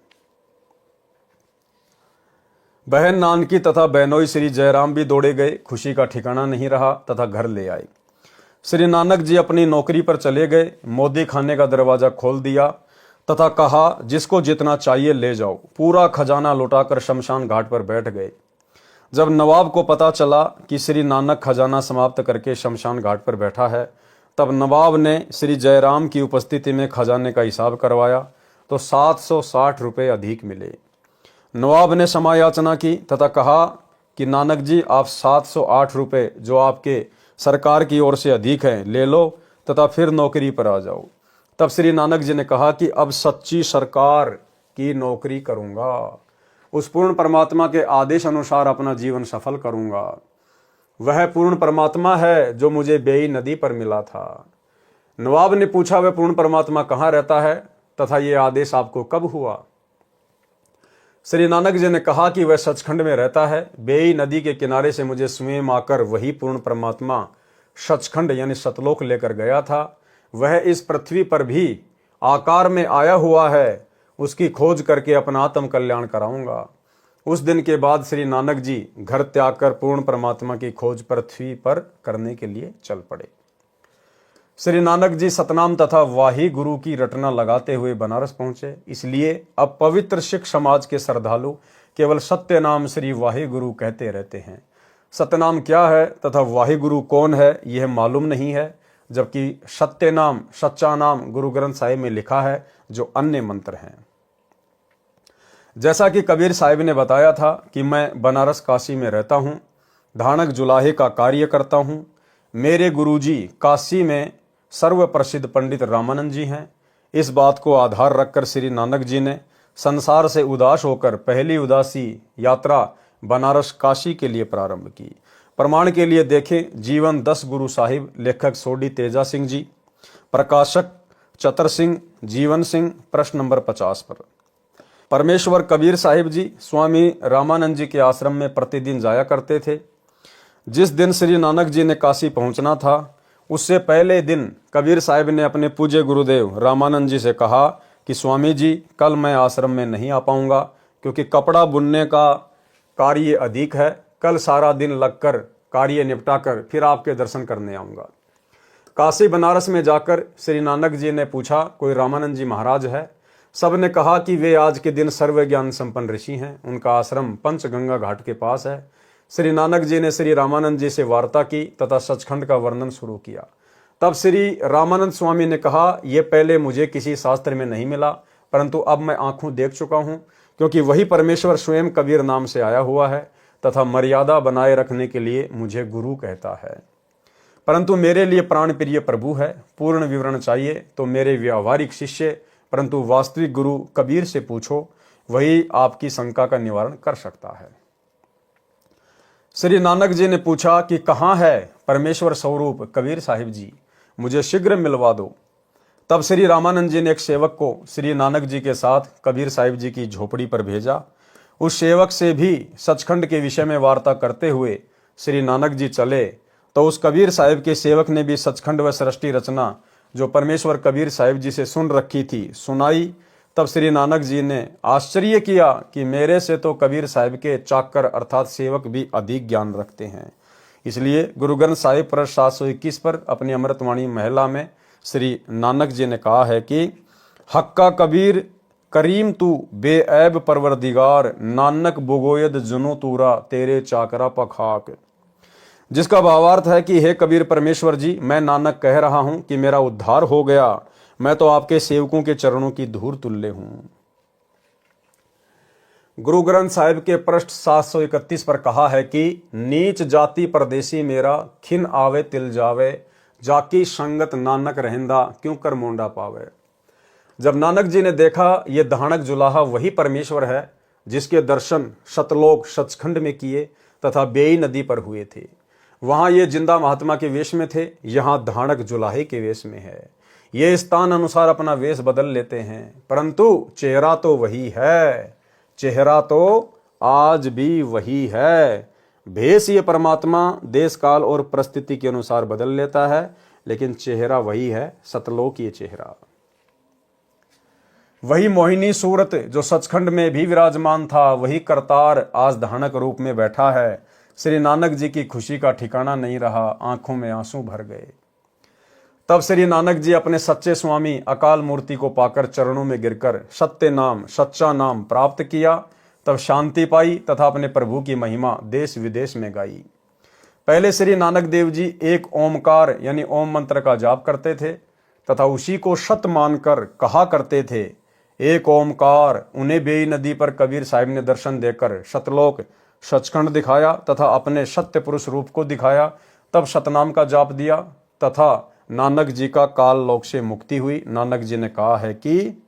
बहन नानकी तथा बहनोई श्री जयराम भी दौड़े गए। खुशी का ठिकाना नहीं रहा तथा घर ले आए। श्री नानक जी अपनी नौकरी पर चले गए। मोदी खाने का दरवाजा खोल दिया तथा कहा, जिसको जितना चाहिए ले जाओ। पूरा खजाना लुटाकर शमशान घाट पर बैठ गए। जब नवाब को पता चला कि श्री नानक खजाना समाप्त करके शमशान घाट पर बैठा है, तब नवाब ने श्री जयराम की उपस्थिति में खजाने का हिसाब करवाया तो 760 रुपये अधिक मिले। नवाब ने क्षमा याचना की तथा कहा कि नानक जी, आप 708 रुपये जो आपके सरकार की ओर से अधिक हैं ले लो तथा फिर नौकरी पर आ जाओ। तब श्री नानक जी ने कहा कि अब सच्ची सरकार की नौकरी करूंगा, उस पूर्ण परमात्मा के आदेश अनुसार अपना जीवन सफल करूंगा। वह पूर्ण परमात्मा है जो मुझे बेई नदी पर मिला था। नवाब ने पूछा, वह पूर्ण परमात्मा कहाँ रहता है तथा ये आदेश आपको कब हुआ? श्री नानक जी ने कहा कि वह सचखंड में रहता है। बेई नदी के किनारे से मुझे स्वयं आकर वही पूर्ण परमात्मा सचखंड यानी सतलोक लेकर गया था। वह इस पृथ्वी पर भी आकार में आया हुआ है। उसकी खोज करके अपना आत्म कल्याण कराऊंगा। उस दिन के बाद श्री नानक जी घर त्याग कर पूर्ण परमात्मा की खोज पृथ्वी पर करने के लिए चल पड़े। श्री नानक जी सतनाम तथा वाही गुरु की रटना लगाते हुए बनारस पहुंचे। इसलिए अब पवित्र सिख समाज के श्रद्धालु केवल सत्य नाम श्री वाही गुरु कहते रहते हैं। सतनाम क्या है तथा वाही गुरु कौन है यह मालूम नहीं है, जबकि सत्य नाम सच्चा नाम गुरु ग्रंथ साहिब में लिखा है जो अन्य मंत्र हैं। जैसा कि कबीर साहिब ने बताया था कि मैं बनारस काशी में रहता हूँ, धानक जुलाहे का कार्य करता हूँ। मेरे गुरुजी काशी में सर्व प्रसिद्ध पंडित रामानंद जी हैं। इस बात को आधार रखकर श्री नानक जी ने संसार से उदास होकर पहली उदासी यात्रा बनारस काशी के लिए प्रारंभ की। प्रमाण के लिए देखें जीवन 10 गुरु साहिब, लेखक सोडी तेजा सिंह जी, प्रकाशक चतर सिंह जीवन सिंह, प्रश्न नंबर 50 पर। परमेश्वर कबीर साहिब जी स्वामी रामानंद जी के आश्रम में प्रतिदिन जाया करते थे। जिस दिन श्री नानक जी ने काशी पहुंचना था उससे पहले दिन कबीर साहिब ने अपने पूज्य गुरुदेव रामानंद जी से कहा कि स्वामी जी कल मैं आश्रम में नहीं आ पाऊंगा क्योंकि कपड़ा बुनने का कार्य अधिक है। कल सारा दिन लगकर कार्य निपटाकर फिर आपके दर्शन करने आऊंगा। काशी बनारस में जाकर श्री नानक जी ने पूछा कोई रामानंद जी महाराज है? सब ने कहा कि वे आज के दिन सर्व ज्ञान संपन्न ऋषि हैं। उनका आश्रम पंचगंगा घाट के पास है। श्री नानक जी ने श्री रामानंद जी से वार्ता की तथा सचखंड का वर्णन शुरू किया। तब श्री रामानंद स्वामी ने कहा ये पहले मुझे किसी शास्त्र में नहीं मिला, परंतु अब मैं आंखों देख चुका हूं, क्योंकि वही परमेश्वर स्वयं कबीर नाम से आया हुआ है तथा मर्यादा बनाए रखने के लिए मुझे गुरु कहता है। परंतु मेरे लिए प्राण प्रिय प्रभु है। पूर्ण विवरण चाहिए तो मेरे व्यावहारिक शिष्य परंतु वास्तविक गुरु कबीर से पूछो, वही आपकी शंका का निवारण कर सकता है। श्री नानक जी ने पूछा कि कहाँ है परमेश्वर स्वरूप कबीर साहिब जी, मुझे शीघ्र मिलवा दो। तब श्री रामानंद जी ने एक सेवक को श्री नानक जी के साथ कबीर साहिब जी की झोपड़ी पर भेजा। उस सेवक से भी सचखंड के विषय में वार्ता करते हुए श्री नानक जी चले तो उस कबीर साहिब के सेवक ने भी सचखंड व सृष्टि रचना जो परमेश्वर कबीर साहिब जी से सुन रखी थी सुनाई। तब श्री नानक जी ने आश्चर्य किया कि मेरे से तो कबीर साहिब के चाकर अर्थात सेवक भी अधिक ज्ञान रखते हैं। इसलिए गुरु ग्रंथ साहिब पर 721 पर अपनी अमृतवाणी महिला में श्री नानक जी ने कहा है कि हक्का कबीर करीम तू बेऐब परवरदिगार, नानक बुगोयद जुनो तूरा तेरे चाकरा पखाक। जिसका भावार्थ है कि हे कबीर परमेश्वर जी, मैं नानक कह रहा हूं कि मेरा उद्धार हो गया, मैं तो आपके सेवकों के चरणों की धूल तुल्य हूं। गुरु ग्रंथ साहिब के पृष्ठ 731 पर कहा है कि नीच जाति परदेसी मेरा, खिन आवे तिल जावे, जाकी संगत नानक रहंदा क्यों कर मोंडा पावे। जब नानक जी ने देखा ये धानक जुलाहा वही परमेश्वर है जिसके दर्शन सतलोक सचखंड में किए तथा बेई नदी पर हुए थे, वहां ये जिंदा महात्मा के वेश में थे, यहां धानक जुलाहे के वेश में है। ये स्थान अनुसार अपना वेश बदल लेते हैं, परंतु चेहरा तो वही है, चेहरा तो आज भी वही है। भेष ये परमात्मा देश काल और परिस्थिति के अनुसार बदल लेता है, लेकिन चेहरा वही है, सतलोक ये चेहरा। वही मोहिनी सूरत जो सचखंड में भी विराजमान था, वही करतार आज धानक रूप में बैठा है। श्री नानक जी की खुशी का ठिकाना नहीं रहा, आंखों में आंसू भर गए। तब श्री नानक जी अपने सच्चे स्वामी अकाल मूर्ति को पाकर चरणों में गिरकर सत्य नाम सच्चा नाम प्राप्त किया। तब शांति पाई तथा अपने प्रभु की महिमा देश विदेश में गाई। पहले श्री नानक देव जी एक ओमकार यानी ओम मंत्र का जाप करते थे तथा उसी को सत मानकर कहा करते थे, एक ओमकार। उन्हें बेई नदी पर कबीर साहिब ने दर्शन देकर सतलोक सचखंड दिखाया तथा अपने सत्य पुरुष रूप को दिखाया। तब सतनाम का जाप दिया तथा नानक जी का काल लोक से मुक्ति हुई। नानक जी ने कहा है कि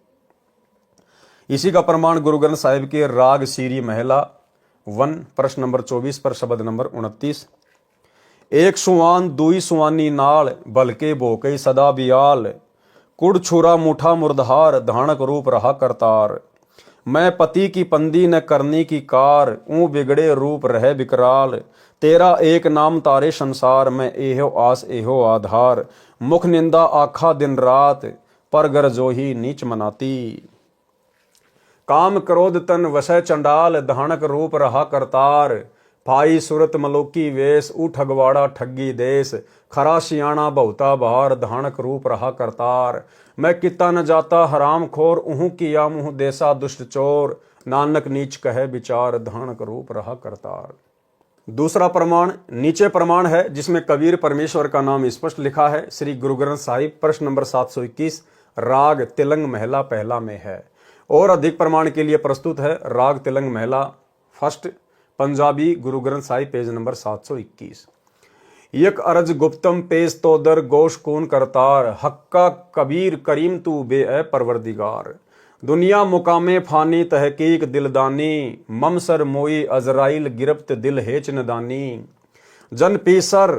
इसी का प्रमाण गुरु ग्रंथ साहिब के राग सीरी महिला 1 प्रश्न नंबर 24 पर शब्द नंबर 29। एक सुवान दुई सुवानी नाल, बलके भोके सदा बियाल, कुड़ छुरा मुठा मुर्दहार, धानक रूप रहा करतार। मैं पति की पंदी न करनी की कार, ऊं बिगड़े रूप रहे विकराल। तेरा एक नाम तारे संसार में, एहो आस एहो आधार। मुख निंदा आखा दिन रात, पर गर जो ही नीच मनाती। काम क्रोध तन वसै चंडाल, धानक रूप रहा करतार। भाई सुरत मलोकी वेश, ठगवाड़ा ठगी देश। खरा सियाणा बहुता बहार, धानक रूप रहा करतार। मैं किता न जाता हराम खोर, उहू किया मुँह देसा दुष्ट चोर। नानक नीच कहे विचार, धानक रूप रहा करतार। दूसरा प्रमाण नीचे प्रमाण है जिसमें कबीर परमेश्वर का नाम स्पष्ट लिखा है। श्री गुरु ग्रंथ साहिब प्रश्न नंबर 721 राग तिलंग महला पहला में है। और अधिक प्रमाण के लिए प्रस्तुत है राग तिलंग महला first Punjabi Guru Granth Sahib page number 721। यक अर्ज गुप्तम पेश तो दर गोश कौन करतार, हक्का कबीर करीम तू बे ए परवरदिगार। दुनिया मुकामे फानी तहकीक दिलदानी, ममसर मोई अजराइल गिरफ्त दिल हेच नदानी। जन पीसर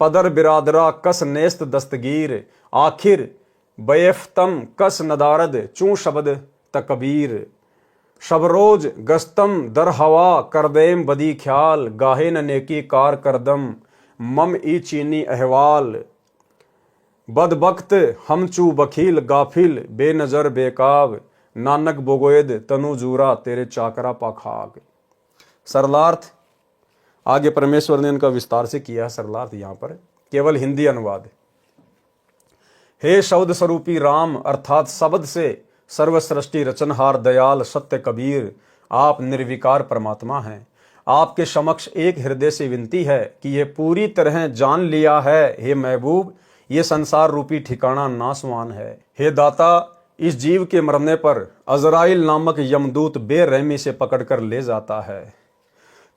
पदर बिरादरा कस नेस्त दस्तगीर, आखिर बैफ्तम कस नदारद चूं शब्द तकबीर। शबरोज गस्तम दर हवा करदेम बदी ख्याल, गाहे न नेकी कार करदम मम ई चीनी अहवाल। बदबख्त हम चू बखील गाफिल बेनजर बेकाब, नानक बोगोयद तनु जूरा तेरे चाकरा पाखाग। सरलार्थ आगे परमेश्वर ने इनका विस्तार से किया है। सरलार्थ यहां पर केवल हिंदी अनुवाद। हे शब्द स्वरूपी राम अर्थात शब्द से सर्व सृष्टि रचनहार दयाल सत्य कबीर, आप निर्विकार परमात्मा हैं। आपके समक्ष एक हृदय से विनती है कि ये पूरी तरह जान लिया है हे महबूब, ये संसार रूपी ठिकाना नासवान है। हे दाता, इस जीव के मरने पर अजराइल नामक यमदूत बेरहमी से पकड़कर ले जाता है।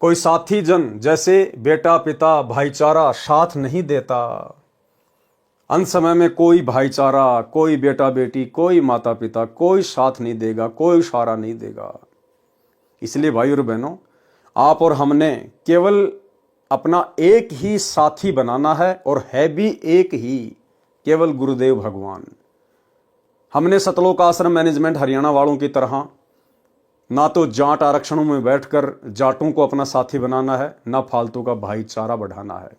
कोई साथी जन जैसे बेटा पिता भाईचारा साथ नहीं देता। अंत समय में कोई भाईचारा, कोई बेटा बेटी, कोई माता पिता, कोई साथ नहीं देगा, कोई सहारा नहीं देगा। इसलिए भाई और बहनों, आप और हमने केवल अपना एक ही साथी बनाना है और है भी एक ही, केवल गुरुदेव भगवान। हमने सतलोक आश्रम मैनेजमेंट हरियाणा वालों की तरह ना तो जाट आरक्षणों में बैठकर जाटों को अपना साथी बनाना है, ना फालतू का भाईचारा बढ़ाना है।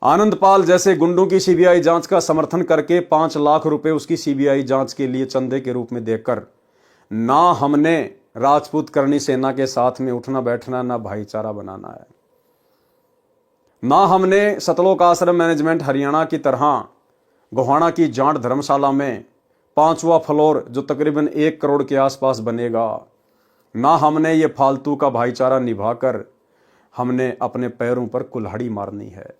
आनंदपाल जैसे गुंडों की सीबीआई जांच का समर्थन करके 5 लाख रुपए उसकी सीबीआई जांच के लिए चंदे के रूप में देकर ना हमने राजपूत करणी सेना के साथ में उठना बैठना, ना भाईचारा बनाना है। ना हमने सतलोक आश्रम मैनेजमेंट हरियाणा की तरह गोहाना की जाट धर्मशाला में 5वां फ्लोर जो तकरीबन 1 करोड़ के आसपास बनेगा, ना हमने ये फालतू का भाईचारा निभाकर हमने अपने पैरों पर कुल्हाड़ी मारनी है।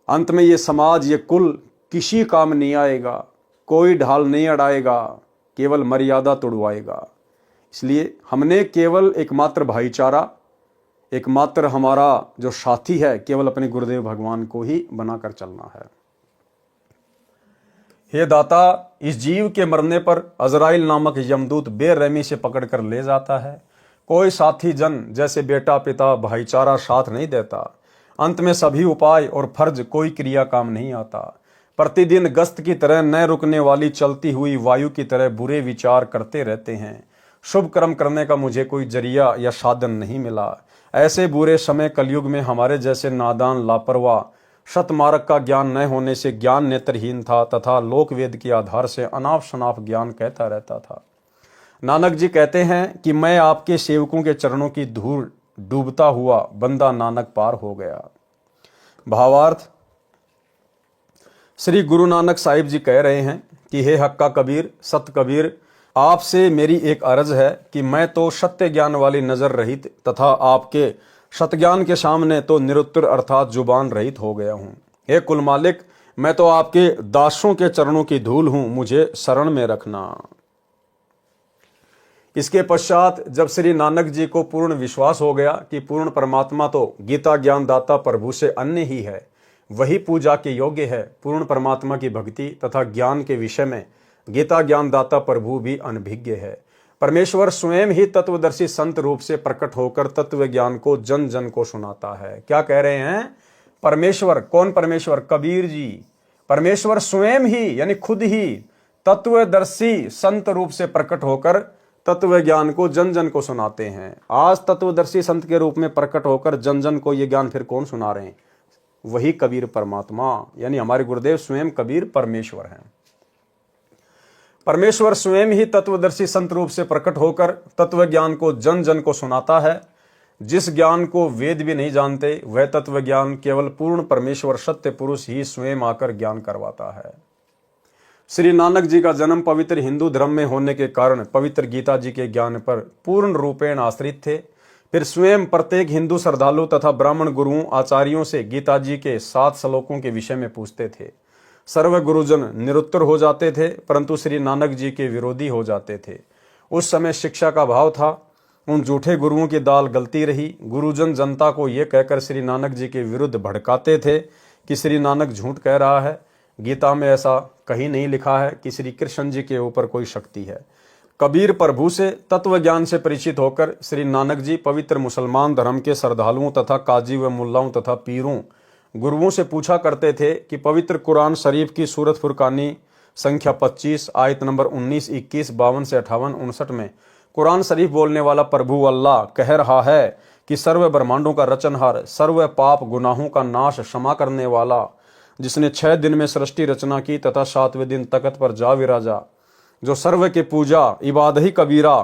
अंत में ये समाज, ये कुल किसी काम नहीं आएगा, कोई ढाल नहीं अड़ाएगा, केवल मर्यादा तोड़वाएगा। इसलिए हमने केवल एकमात्र भाईचारा, एकमात्र हमारा जो साथी है, केवल अपने गुरुदेव भगवान को ही बनाकर चलना है। हे दाता, इस जीव के मरने पर अजराइल नामक यमदूत बेरहमी से पकड़कर ले जाता है। कोई साथी जन जैसे बेटा पिता भाईचारा साथ नहीं देता। अंत में सभी उपाय और फर्ज कोई क्रिया काम नहीं आता। प्रतिदिन गश्त की तरह न रुकने वाली चलती हुई वायु की तरह बुरे विचार करते रहते हैं। शुभ कर्म करने का मुझे कोई जरिया या साधन नहीं मिला। ऐसे बुरे समय कलयुग में हमारे जैसे नादान लापरवाह शतमार्ग का ज्ञान न होने से ज्ञान नेत्रहीन था तथा लोकवेद के आधार से अनाप शनाप ज्ञान कहता रहता था। नानक जी कहते हैं कि मैं आपके सेवकों के चरणों की धूल डूबता हुआ बंदा नानक पार हो गया। भावार्थ, श्री गुरु नानक साहिब जी कह रहे हैं कि हे हक्का कबीर, सत कबीर, आपसे मेरी एक अर्ज है कि मैं तो सत्य ज्ञान वाली नजर रहित तथा आपके सतज्ञान के सामने तो निरुत्तर अर्थात जुबान रहित हो गया हूं। हे कुल मालिक, मैं तो आपके दासों के चरणों की धूल हूं, मुझे शरण में रखना। इसके पश्चात जब श्री नानक जी को पूर्ण विश्वास हो गया कि पूर्ण परमात्मा तो गीता ज्ञानदाता प्रभु से अन्य ही है, वही पूजा के योग्य है, पूर्ण परमात्मा की भक्ति तथा ज्ञान के विषय में गीता ज्ञानदाता प्रभु भी अनभिज्ञ है। परमेश्वर स्वयं ही तत्वदर्शी संत रूप से प्रकट होकर तत्व ज्ञान को जन जन को सुनाता है। क्या कह रहे हैं? परमेश्वर, कौन परमेश्वर? कबीर जी। परमेश्वर स्वयं ही यानी खुद ही तत्वदर्शी संत रूप से प्रकट होकर तत्व ज्ञान को जन जन को सुनाते हैं। आज तत्वदर्शी संत के रूप में प्रकट होकर जन जन को ये ज्ञान फिर कौन सुना रहे हैं? वही कबीर परमात्मा, यानी हमारे गुरुदेव स्वयं कबीर परमेश्वर हैं। परमेश्वर स्वयं ही तत्वदर्शी संत रूप से प्रकट होकर तत्व ज्ञान को जन जन को सुनाता है। जिस ज्ञान को वेद भी नहीं जानते, वह तत्व ज्ञान केवल पूर्ण परमेश्वर सत्य पुरुष ही स्वयं आकर ज्ञान करवाता है। श्री नानक जी का जन्म पवित्र हिंदू धर्म में होने के कारण पवित्र गीता जी के ज्ञान पर पूर्ण रूपेण आश्रित थे। फिर स्वयं प्रत्येक हिंदू श्रद्धालु तथा ब्राह्मण गुरुओं आचार्यों से गीता जी के 7 श्लोकों के विषय में पूछते थे। सर्व गुरुजन निरुत्तर हो जाते थे, परंतु श्री नानक जी के विरोधी हो जाते थे। उस समय शिक्षा का भाव था। उन झूठे गुरुओं की दाल गलती रही। गुरुजन जनता को ये कहकर श्री नानक जी के विरुद्ध भड़काते थे कि श्री नानक झूठ कह रहा है। गीता में ऐसा कहीं नहीं लिखा है कि श्री कृष्ण जी के ऊपर कोई शक्ति है। कबीर प्रभु से तत्व ज्ञान से परिचित होकर श्री नानक जी पवित्र मुसलमान धर्म के श्रद्धालुओं तथा काजी व मुल्लाओं तथा पीरों गुरुओं से पूछा करते थे कि पवित्र कुरान शरीफ की सूरत फुरकानी संख्या 25 आयत नंबर 19, 21, 52 से 58, 59 में कुरान शरीफ बोलने वाला प्रभु अल्लाह कह रहा है कि सर्व ब्रह्मांडों का रचनहार, सर्व पाप गुनाहों का नाश क्षमा करने वाला, जिसने 6 दिन में सृष्टि रचना की तथा 7वें दिन तख्त पर जा विराजा, जो सर्व के पूजा इबाद ही कबीरा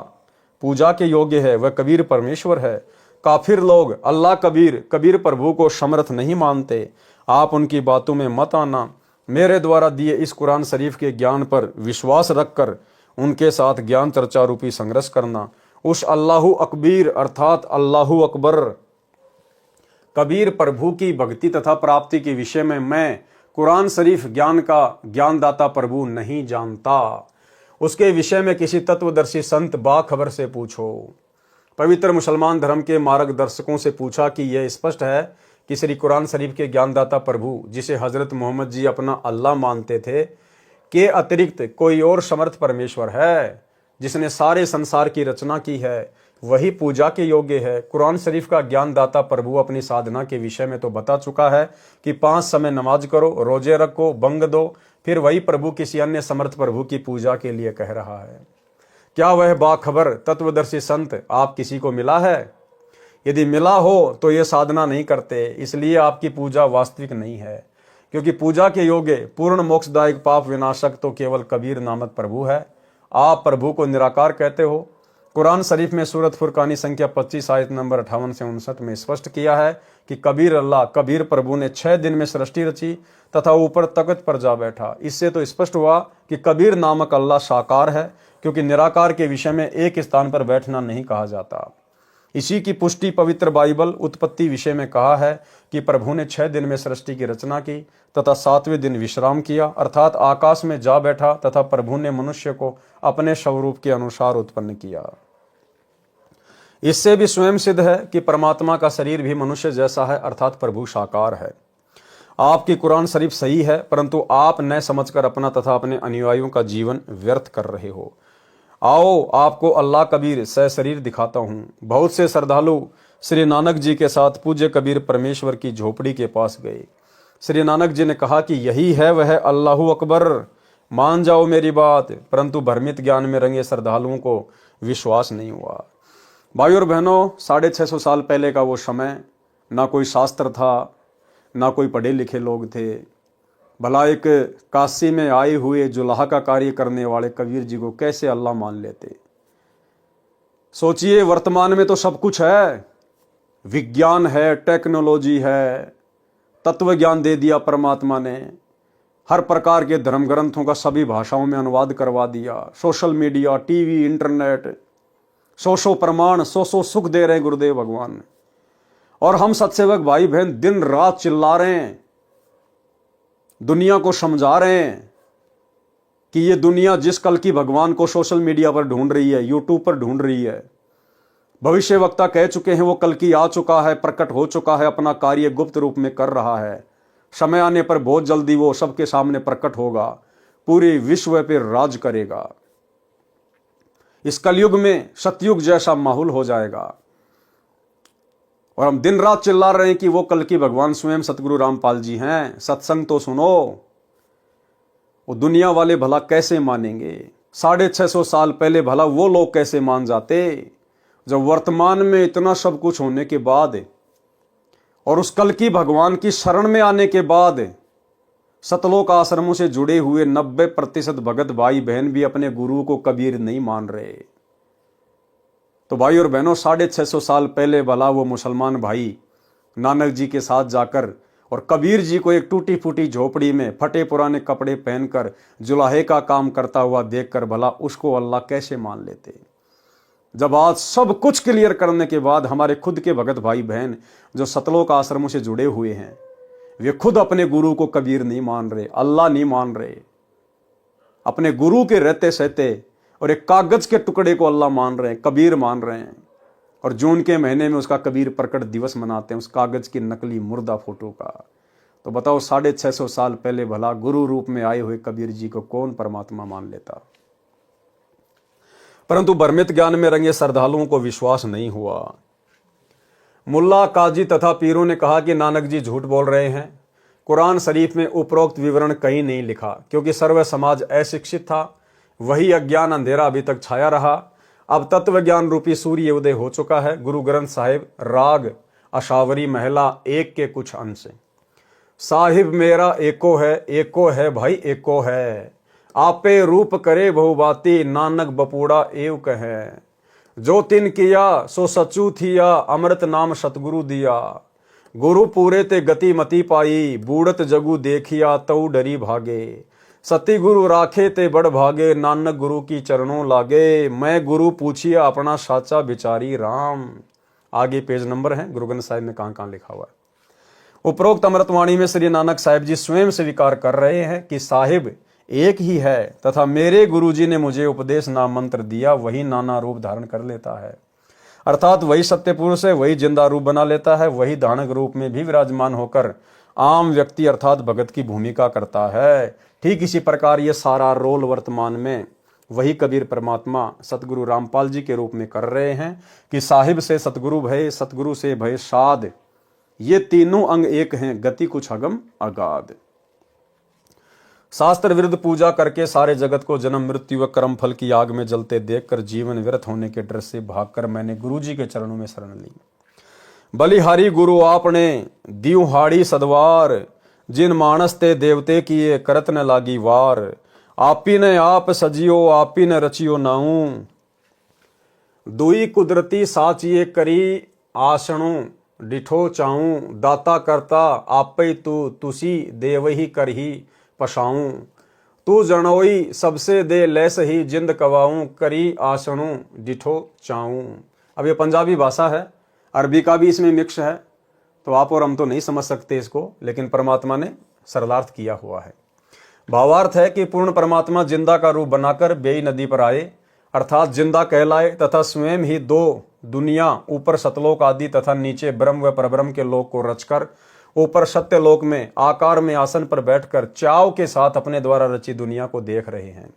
पूजा के योग्य है, वह कबीर परमेश्वर है। काफिर लोग अल्लाह कबीर कबीर प्रभु को समर्थ नहीं मानते। आप उनकी बातों में मत आना। मेरे द्वारा दिए इस कुरान शरीफ के ज्ञान पर विश्वास रखकर उनके साथ ज्ञान चर्चा रूपी संघर्ष करना। उस अल्लाहु अकबीर अर्थात अल्लाहु अकबर कबीर प्रभु की भक्ति तथा प्राप्ति के विषय में मैं कुरान शरीफ ज्ञान का ज्ञानदाता प्रभु नहीं जानता। उसके विषय में किसी तत्वदर्शी संत बाखबर से पूछो। पवित्र मुसलमान धर्म के मार्गदर्शकों से पूछा कि यह स्पष्ट है कि श्री कुरान शरीफ के ज्ञानदाता प्रभु, जिसे हजरत मोहम्मद जी अपना अल्लाह मानते थे, के अतिरिक्त कोई और समर्थ परमेश्वर है जिसने सारे संसार की रचना की है, वही पूजा के योग्य है। कुरान शरीफ का ज्ञानदाता प्रभु अपनी साधना के विषय में तो बता चुका है कि 5 समय नमाज करो, रोजे रखो, बंग दो। फिर वही प्रभु किसी अन्य समर्थ प्रभु की पूजा के लिए कह रहा है। क्या वह बाखबर तत्वदर्शी संत आप किसी को मिला है? यदि मिला हो तो ये साधना नहीं करते, इसलिए आपकी पूजा वास्तविक नहीं है। क्योंकि पूजा के योग्य पूर्ण मोक्षदायक पाप विनाशक तो केवल कबीर नामक प्रभु है। आप प्रभु को निराकार कहते हो। कुरान शरीफ में सूरत फुरकानी संख्या 25 आयत नंबर 58 से 59 में स्पष्ट किया है कि कबीर अल्लाह कबीर प्रभु ने 6 दिन में सृष्टि रची तथा ऊपर तख्त पर जा बैठा। इससे तो स्पष्ट हुआ कि कबीर नामक अल्लाह साकार है, क्योंकि निराकार के विषय में एक स्थान पर बैठना नहीं कहा जाता। इसी की पुष्टि पवित्र बाइबल उत्पत्ति विषय में कहा है कि प्रभु ने 6 दिन में सृष्टि की रचना की तथा 7वें दिन विश्राम किया, अर्थात आकाश में जा बैठा तथा प्रभु ने मनुष्य को अपने स्वरूप के अनुसार उत्पन्न किया। इससे भी स्वयं सिद्ध है कि परमात्मा का शरीर भी मनुष्य जैसा है, अर्थात प्रभु साकार है। आपकी कुरान शरीफ सही है, परंतु आप न समझकर अपना तथा अपने अनुयायियों का जीवन व्यर्थ कर रहे हो। आओ आपको अल्लाह कबीर सशरीर दिखाता हूँ। बहुत से श्रद्धालु श्री नानक जी के साथ पूज्य कबीर परमेश्वर की झोपड़ी के पास गए। श्री नानक जी ने कहा कि यही है वह अल्लाहु अकबर, मान जाओ मेरी बात। परंतु भ्रमित ज्ञान में रंगे श्रद्धालुओं को विश्वास नहीं हुआ। भाई और बहनों, 650 साल पहले का वो समय, ना कोई शास्त्र था, ना कोई पढ़े लिखे लोग थे। भला एक काशी में आए हुए जुलाहा का कार्य करने वाले कबीर जी को कैसे अल्लाह मान लेते? सोचिए, वर्तमान में तो सब कुछ है, विज्ञान है, टेक्नोलॉजी है, तत्व ज्ञान दे दिया परमात्मा ने, हर प्रकार के धर्म ग्रंथों का सभी भाषाओं में अनुवाद करवा दिया, सोशल मीडिया, टीवी, इंटरनेट, सौ प्रमाण, सौ सुख दे रहे हैं गुरुदेव भगवान। और हम सत्सेवक भाई बहन दिन रात चिल्ला रहे हैं, दुनिया को समझा रहे हैं कि ये दुनिया जिस कल की भगवान को सोशल मीडिया पर ढूंढ रही है, यूट्यूब पर ढूंढ रही है, भविष्य वक्ता कह चुके हैं वो कल की आ चुका है, प्रकट हो चुका है, अपना कार्य गुप्त रूप में कर रहा है। समय आने पर बहुत जल्दी वो सबके सामने प्रकट होगा, पूरे विश्व पर राज करेगा। इस कलयुग में सतयुग जैसा माहौल हो जाएगा। और हम दिन रात चिल्ला रहे हैं कि वो कल की भगवान स्वयं सतगुरु रामपाल जी हैं। सत्संग तो सुनो। वो दुनिया वाले भला कैसे मानेंगे? 650 साल पहले भला वो लोग कैसे मान जाते जब वर्तमान में इतना सब कुछ होने के बाद और उस कल की भगवान की शरण में आने के बाद सतलोक आश्रमों से जुड़े हुए 90% भगत भाई बहन भी अपने गुरु को कबीर नहीं मान रहे। तो भाई और बहनों, 650 साल पहले भला वो मुसलमान भाई नानक जी के साथ जाकर और कबीर जी को एक टूटी फूटी झोपड़ी में फटे पुराने कपड़े पहनकर जुलाहे का काम करता हुआ देखकर भला उसको अल्लाह कैसे मान लेते, जब आज सब कुछ क्लियर करने के बाद हमारे खुद के भगत भाई बहन जो सतलोक आश्रमों से जुड़े हुए हैं वे खुद अपने गुरु को कबीर नहीं मान रहे, अल्लाह नहीं मान रहे, अपने गुरु के रहते सहते और एक कागज के टुकड़े को अल्लाह मान रहे हैं, कबीर मान रहे हैं। और जून के महीने में उसका कबीर प्रकट दिवस मनाते हैं, उस कागज की नकली मुर्दा फोटो का। तो बताओ 650 साल पहले भला गुरु रूप में आए हुए कबीर जी को कौन परमात्मा मान लेता। परंतु भ्रमित ज्ञान में रंगे श्रद्धालुओं को विश्वास नहीं हुआ। मुल्ला, काजी तथा पीरों ने कहा कि नानक जी झूठ बोल रहे हैं, कुरान शरीफ में उपरोक्त विवरण कहीं नहीं लिखा, क्योंकि सर्व समाज अशिक्षित था, वही अज्ञान अंधेरा अभी तक छाया रहा। अब तत्व ज्ञान रूपी सूर्य उदय हो चुका है। गुरु ग्रंथ साहिब राग अशावरी महिला 1 के कुछ अंश। साहिब मेरा एको है भाई एको है, आपे रूप करे बहुबाती, नानक बपूड़ा एव कहे, जो तिन किया सो सचू थिया, अमृत नाम सतगुरु दिया, गुरु पूरे ते गति मति पाई, बूढ़त जगू देखिया तऊ डरी भागे, सती गुरु राखे ते बड़ भागे, नानक गुरु की चरणों लागे, मैं गुरु पूछिया अपना साचा बिचारी राम। आगे पेज नंबर है गुरु ग्रंथ साहिब में कहां लिखा हुआ है। उपरोक्त अमृतवाणी में श्री नानक साहिब जी स्वयं स्वीकार कर रहे हैं कि साहिब एक ही है तथा मेरे गुरुजी ने मुझे उपदेश नाम मंत्र दिया, वही नाना रूप धारण कर लेता है, अर्थात वही सत्य पुरुष है, वही जिंदा रूप बना लेता है, वही दानक रूप में भी विराजमान होकर आम व्यक्ति अर्थात भगत की भूमिका करता है। ठीक इसी प्रकार ये सारा रोल वर्तमान में वही कबीर परमात्मा सतगुरु रामपाल जी के रूप में कर रहे हैं कि साहिब से सतगुरु भय, सतगुरु से भय साध, ये तीनों अंग एक हैं, गति कुछ अगम अगाध। शास्त्र विरुद्ध पूजा करके सारे जगत को जन्म मृत्यु व कर्म फल की आग में जलते देखकर जीवन व्यर्थ होने के डर से भागकर मैंने गुरु जी के चरणों में शरण ली। बलिहारी गुरु आपने दियो हाड़ी सदवार, जिन मानस ते देवते किए करत न लागी वार, आपी ने आप सजियो आपी ने रचियो नाऊ, दुई कुदरती साचिए करी आसणु डिठो चाऊं, दाता करता आपे तू तुसी देवही करही पशाऊं, तू जनोई सबसे दे लैस ही जिंद कवाऊं, करी आसणु डिठो चाऊं। अब ये पंजाबी भाषा है, अरबी का भी इसमें मिक्स है, तो आप और हम तो नहीं समझ सकते इसको, लेकिन परमात्मा ने सरलार्थ किया हुआ है। भावार्थ है कि पूर्ण परमात्मा जिंदा का रूप बनाकर बेई नदी पर आए, अर्थात जिंदा कहलाए, तथा स्वयं ही 2 दुनिया, ऊपर सतलोक आदि तथा नीचे ब्रह्म व परब्रह्म के लोक को रचकर ऊपर सत्य लोक में आकार में आसन पर बैठकर चाव के साथ अपने द्वारा रची दुनिया को देख रहे हैं,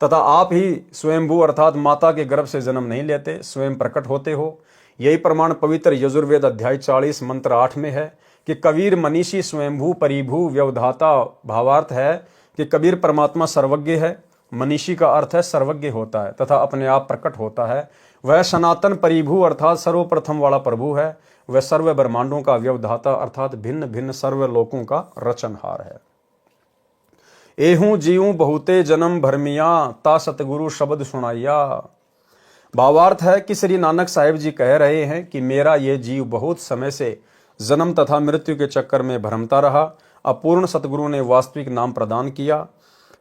तथा आप ही स्वयंभू अर्थात माता के गर्भ से जन्म नहीं लेते, स्वयं प्रकट होते हो। यही प्रमाण पवित्र यजुर्वेद अध्याय 40 मंत्र 8 में है कि कबीर मनीषी स्वयंभू परिभू व्यवधाता। भावार्थ है कि कबीर परमात्मा सर्वज्ञ है, मनीषी का अर्थ है सर्वज्ञ होता है तथा अपने आप प्रकट होता है। वह सनातन परिभू अर्थात सर्वप्रथम वाला प्रभु है, वह सर्व ब्रह्मांडों का व्यवधाता अर्थात भिन्न भिन्न सर्व लोकों का रचनहार है। एहूं जीऊं बहुते जन्म भरमिया, ता सतगुरु शब्द सुनाइया। भावार्थ है कि श्री नानक साहिब जी कह रहे हैं कि मेरा ये जीव बहुत समय से जन्म तथा मृत्यु के चक्कर में भ्रमता रहा, अपूर्ण सतगुरु ने वास्तविक नाम प्रदान किया।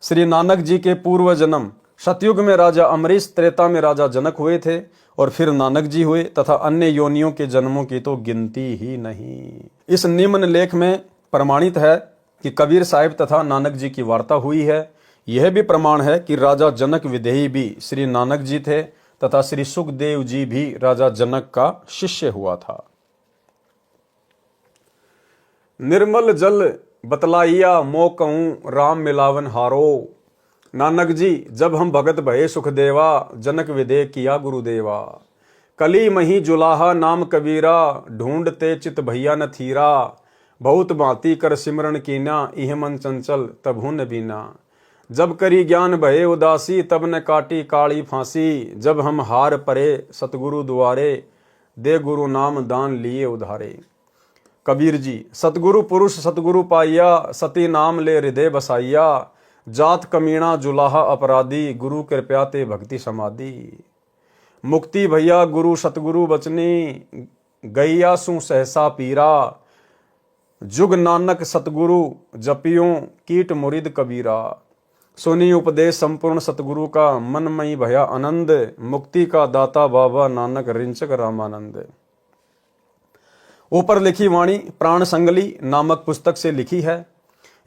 श्री नानक जी के पूर्व जन्म सतयुग में राजा अमरीश, त्रेता में राजा जनक हुए थे और फिर नानक जी हुए, तथा अन्य योनियों के जन्मों की तो गिनती ही नहीं। इस निम्न लेख में प्रमाणित है कि कबीर साहिब तथा नानक जी की वार्ता हुई है। यह भी प्रमाण है कि राजा जनक विदेही भी श्री नानक जी थे तथा श्री सुखदेव जी भी राजा जनक का शिष्य हुआ था। निर्मल जल बतलाइया मो कहूं राम मिलावन हारो, नानक जी जब हम भगत भये सुखदेवा, जनक विदे किया गुरुदेवा, कली मही जुलाहा नाम कबीरा, ढूंढते चित भैया न थीरा, बहुत भांति कर सिमरन कीना, इह मन चंचल तभु न बीना, जब करी ज्ञान भये उदासी, तब न काटी काली फांसी। जब हम हार परे सतगुरु दुआरे, दे गुरु नाम दान लिए उधारे। कबीर जी, सतगुरु पुरुष सतगुरु पाइया, सती नाम ले हृदय बसाइया। जात कमीणा जुलाहा अपराधी, गुरु कृपया ते भक्ति समाधि। मुक्ति भैया गुरु सतगुरु बचनी, गैया सु सहसा पीरा। जुग नानक सतगुरु जपियों, कीट मुरिद कबीरा। सुनी उपदेश संपूर्ण सतगुरु का, मन मई भया आनंद। मुक्ति का दाता बाबा नानक रिंचक रामानंद। ऊपर लिखी वाणी प्राण संगली नामक पुस्तक से लिखी है।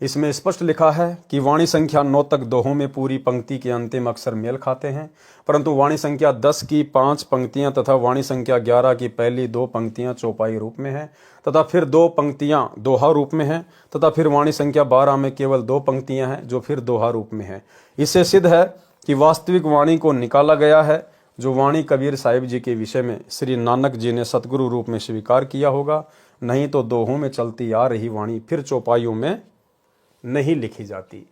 इसमें स्पष्ट लिखा है कि वाणी संख्या 9 तक दोहों में पूरी पंक्ति के अंतिम अक्षर मेल खाते हैं, परंतु वाणी संख्या 10 की 5 पंक्तियां तथा वाणी संख्या 11 की पहली 2 पंक्तियां चौपाई रूप में है तथा फिर 2 पंक्तियां दोहा रूप में है तथा फिर वाणी संख्या 12 में केवल 2 पंक्तियां हैं जो फिर दोहा रूप में है। इससे सिद्ध है कि वास्तविक वाणी को निकाला गया है, जो वाणी कबीर साहिब जी के विषय में श्री नानक जी ने सतगुरु रूप में स्वीकार किया होगा, नहीं तो दोहों में चलती आ रही वाणी फिर चौपाइयों में नहीं लिखी जाती,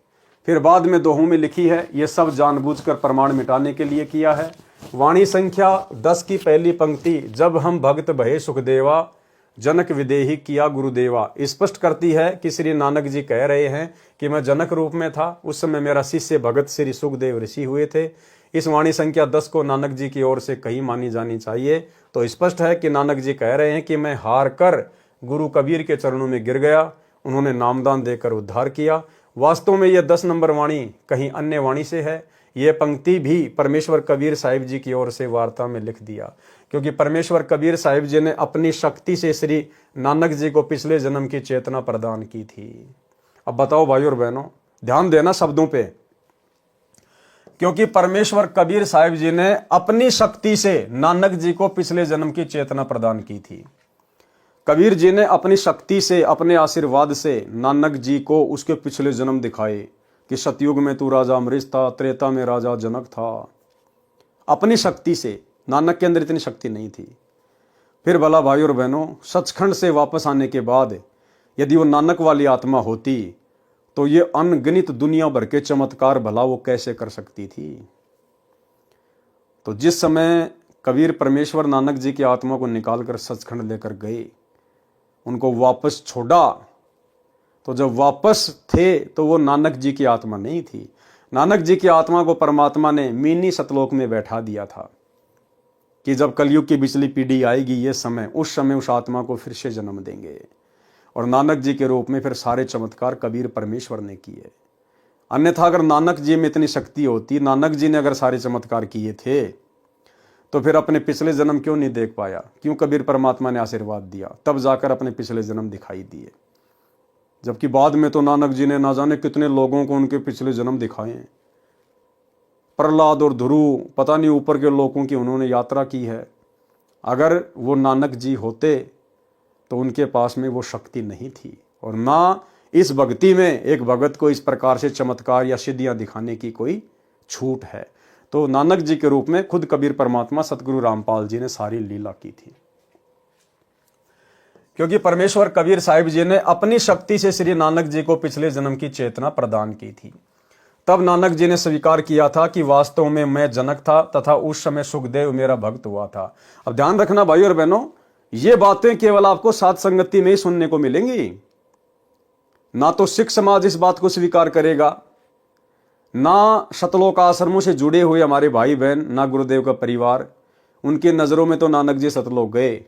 फिर बाद में दोहों में लिखी है। ये सब जानबूझकर प्रमाण मिटाने के लिए किया है। वाणी संख्या 10 की पहली पंक्ति, जब हम भक्त भये सुखदेवा, जनक विदेही किया गुरुदेवा, स्पष्ट करती है कि श्री नानक जी कह रहे हैं कि मैं जनक रूप में था, उस समय मेरा शिष्य भगत श्री सुखदेव ऋषि हुए थे। इस वाणी संख्या 10 को नानक जी की ओर से कहीं मानी जानी चाहिए। तो स्पष्ट है कि नानक जी कह रहे हैं कि मैं हार कर गुरु कबीर के चरणों में गिर गया, उन्होंने नामदान देकर उद्धार किया। वास्तव में यह 10 नंबर वाणी कहीं अन्य वाणी से है। यह पंक्ति भी परमेश्वर कबीर साहिब जी की ओर से वार्ता में लिख दिया, क्योंकि परमेश्वर कबीर साहिब जी ने अपनी शक्ति से श्री नानक जी को पिछले जन्म की चेतना प्रदान की थी। अब बताओ भाई और बहनों, ध्यान देना शब्दों पे, क्योंकि परमेश्वर कबीर साहिब जी ने अपनी शक्ति से नानक जी को पिछले जन्म की चेतना प्रदान की थी। कबीर जी ने अपनी शक्ति से, अपने आशीर्वाद से नानक जी को उसके पिछले जन्म दिखाए कि सतयुग में तू राजा अमरीश था, त्रेता में राजा जनक था। अपनी शक्ति से, नानक के अंदर इतनी शक्ति नहीं थी। फिर भला भाई और बहनों, सचखंड से वापस आने के बाद यदि वो नानक वाली आत्मा होती तो ये अनगिनत दुनिया भर के चमत्कार भला वो कैसे कर सकती थी। तो जिस समय कबीर परमेश्वर नानक जी की आत्मा को निकालकर सचखंड लेकर गए, उनको वापस छोड़ा, तो जब वापस थे तो वो नानक जी की आत्मा नहीं थी। नानक जी की आत्मा को परमात्मा ने मिनी सतलोक में बैठा दिया था कि जब कलयुग की पिछली पीढ़ी आएगी, ये समय, उस समय उस आत्मा को फिर से जन्म देंगे और नानक जी के रूप में फिर सारे चमत्कार कबीर परमेश्वर ने किए। अन्यथा अगर नानक जी में इतनी शक्ति होती, नानक जी ने अगर सारे चमत्कार किए थे, तो फिर अपने पिछले जन्म क्यों नहीं देख पाया? क्यों कबीर परमात्मा ने आशीर्वाद दिया, तब जाकर अपने पिछले जन्म दिखाई दिए, जबकि बाद में तो नानक जी ने ना जाने कितने लोगों को उनके पिछले जन्म दिखाए। प्रहलाद और ध्रुव, पता नहीं ऊपर के लोगों की उन्होंने यात्रा की है। अगर वो नानक जी होते तो उनके पास में वो शक्ति नहीं थी, और ना इस भक्ति में एक भगत को इस प्रकार से चमत्कार या सिद्धियां दिखाने की कोई छूट है। तो नानक जी के रूप में खुद कबीर परमात्मा सतगुरु रामपाल जी ने सारी लीला की थी, क्योंकि परमेश्वर कबीर साहिब जी ने अपनी शक्ति से श्री नानक जी को पिछले जन्म की चेतना प्रदान की थी। तब नानक जी ने स्वीकार किया था कि वास्तव में मैं जनक था तथा उस समय सुखदेव मेरा भक्त हुआ था। अब ध्यान रखना भाई और बहनों, ये बातें केवल आपको साध संगति में ही सुनने को मिलेंगी। ना तो सिख समाज इस बात को स्वीकार करेगा, ना सतलोक आश्रमों से जुड़े हुए हमारे भाई बहन, ना गुरुदेव का परिवार। उनकी नजरों में तो नानक जी सतलोक गए,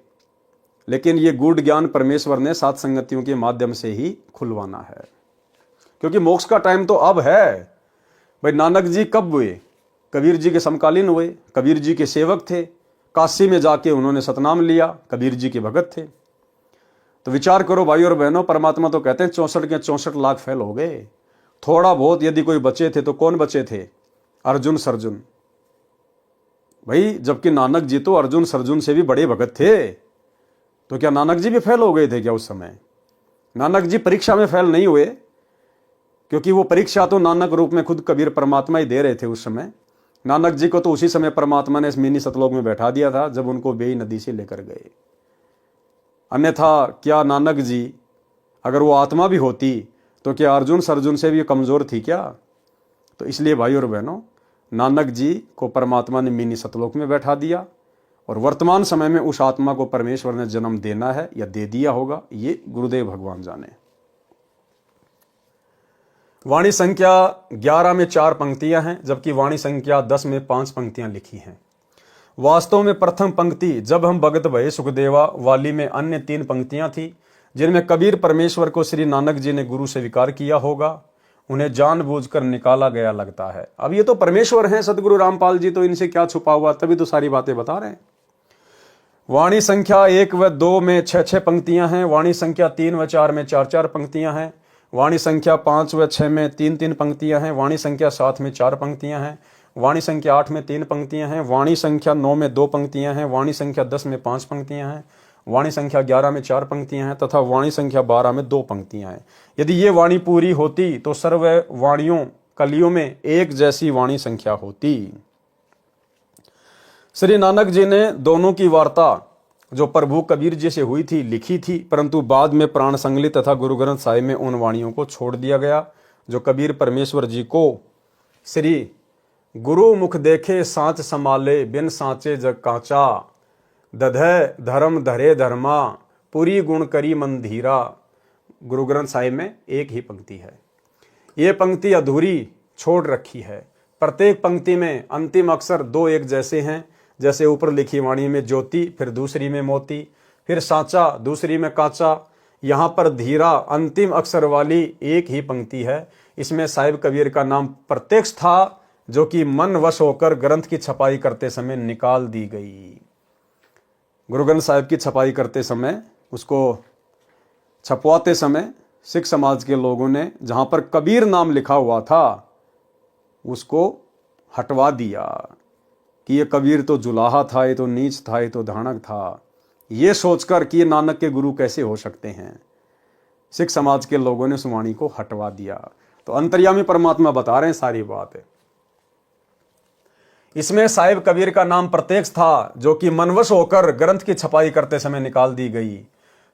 लेकिन ये गूढ़ ज्ञान परमेश्वर ने साध संगतियों के माध्यम से ही खुलवाना है, क्योंकि मोक्ष का टाइम तो अब है। भाई नानक जी कब हुए? कबीर जी के समकालीन हुए, कबीर जी के सेवक थे, काशी में जाके उन्होंने सतनाम लिया, कबीर जी के भगत थे। तो विचार करो भाई और बहनों, परमात्मा तो कहते हैं 64 के 64 लाख फैल हो गए। थोड़ा बहुत यदि कोई बचे थे तो कौन बचे थे? अर्जुन सर्जुन। भाई जबकि नानक जी तो अर्जुन सर्जुन से भी बड़े भगत थे, तो क्या नानक जी भी फेल हो गए थे क्या उस समय? नानक जी परीक्षा में फेल नहीं हुए, क्योंकि वो परीक्षा तो नानक रूप में खुद कबीर परमात्मा ही दे रहे थे उस समय। नानक जी को तो उसी समय परमात्मा ने इस मिनी सतलोक में बैठा दिया था जब उनको बेई नदी से लेकर गए। अन्यथा क्या नानक जी अगर वो आत्मा भी होती तो क्या अर्जुन सर्जुन से भी कमजोर थी क्या? तो इसलिए भाई और बहनों, नानक जी को परमात्मा ने मिनी सतलोक में बैठा दिया और वर्तमान समय में उस आत्मा को परमेश्वर ने जन्म देना है या दे दिया होगा, ये गुरुदेव भगवान जाने। वाणी संख्या 11 में 4 पंक्तियां हैं, जबकि वाणी संख्या 10 में 5 पंक्तियां लिखी हैं। वास्तव में प्रथम पंक्ति जब हम भगत भये सुखदेवा वाली में अन्य 3 पंक्तियां थी, जिनमें कबीर परमेश्वर को श्री नानक जी ने गुरु स्वीकार किया होगा, उन्हें जानबूझकर निकाला गया लगता है। अब ये तो परमेश्वर हैं सदगुरु रामपाल जी, तो इनसे क्या छुपा हुआ, तभी तो सारी बातें बता रहे हैं। वाणी संख्या 1 व 2 में 6 पंक्तियां हैं। वाणी संख्या 3 व 4 में 4 पंक्तियां हैं। वाणी संख्या 5 व 6 में 3 पंक्तियां हैं। वाणी संख्या 7 में 4 पंक्तियां हैं। वाणी संख्या 8 में 3 पंक्तियां हैं। वाणी संख्या 9 में 2 पंक्तियां हैं। वाणी संख्या 10 में 5 पंक्तियां हैं। वाणी संख्या 11 में 4 पंक्तियां हैं तथा वाणी संख्या 12 में 2 पंक्तियां हैं। यदि ये वाणी पूरी होती तो सर्व वाणियों कलियों में एक जैसी वाणी संख्या होती। श्री नानक जी ने दोनों की वार्ता जो प्रभु कबीर जी से हुई थी लिखी थी, परंतु बाद में प्राण संगली तथा गुरु ग्रंथ साहिब में उन वाणियों को छोड़ दिया गया जो कबीर परमेश्वर जी को श्री गुरु मुख देखे सांच संभाले बिन सांचे जग कांचा, दधे धर्म धरे धर्मा पूरी गुण करी मन धीरा। गुरु ग्रंथ साहिब में एक ही पंक्ति है। ये पंक्ति अधूरी छोड़ रखी है। प्रत्येक पंक्ति में अंतिम अक्षर 2 एक जैसे हैं, जैसे ऊपर लिखी वाणी में ज्योति, फिर दूसरी में मोती, फिर सांचा, दूसरी में कांचा। यहाँ पर धीरा अंतिम अक्षर वाली एक ही पंक्ति है। इसमें साहिब कबीर का नाम प्रत्यक्ष था, जो कि मन वश होकर ग्रंथ की छपाई करते समय निकाल दी गई। गुरु ग्रंथ साहिब की छपाई करते समय, उसको छपवाते समय सिख समाज के लोगों ने जहाँ पर कबीर नाम लिखा हुआ था उसको हटवा दिया कि ये कबीर तो जुलाहा था, ये तो नीच था, ये तो धानक था, ये सोचकर कि ये नानक के गुरु कैसे हो सकते हैं। सिख समाज के लोगों ने उस वाणी को हटवा दिया। तो अंतर्यामी परमात्मा बता रहे हैं सारी बात है। इसमें साहिब कबीर का नाम प्रत्यक्ष था, जो कि मनवश होकर ग्रंथ की छपाई करते समय निकाल दी गई।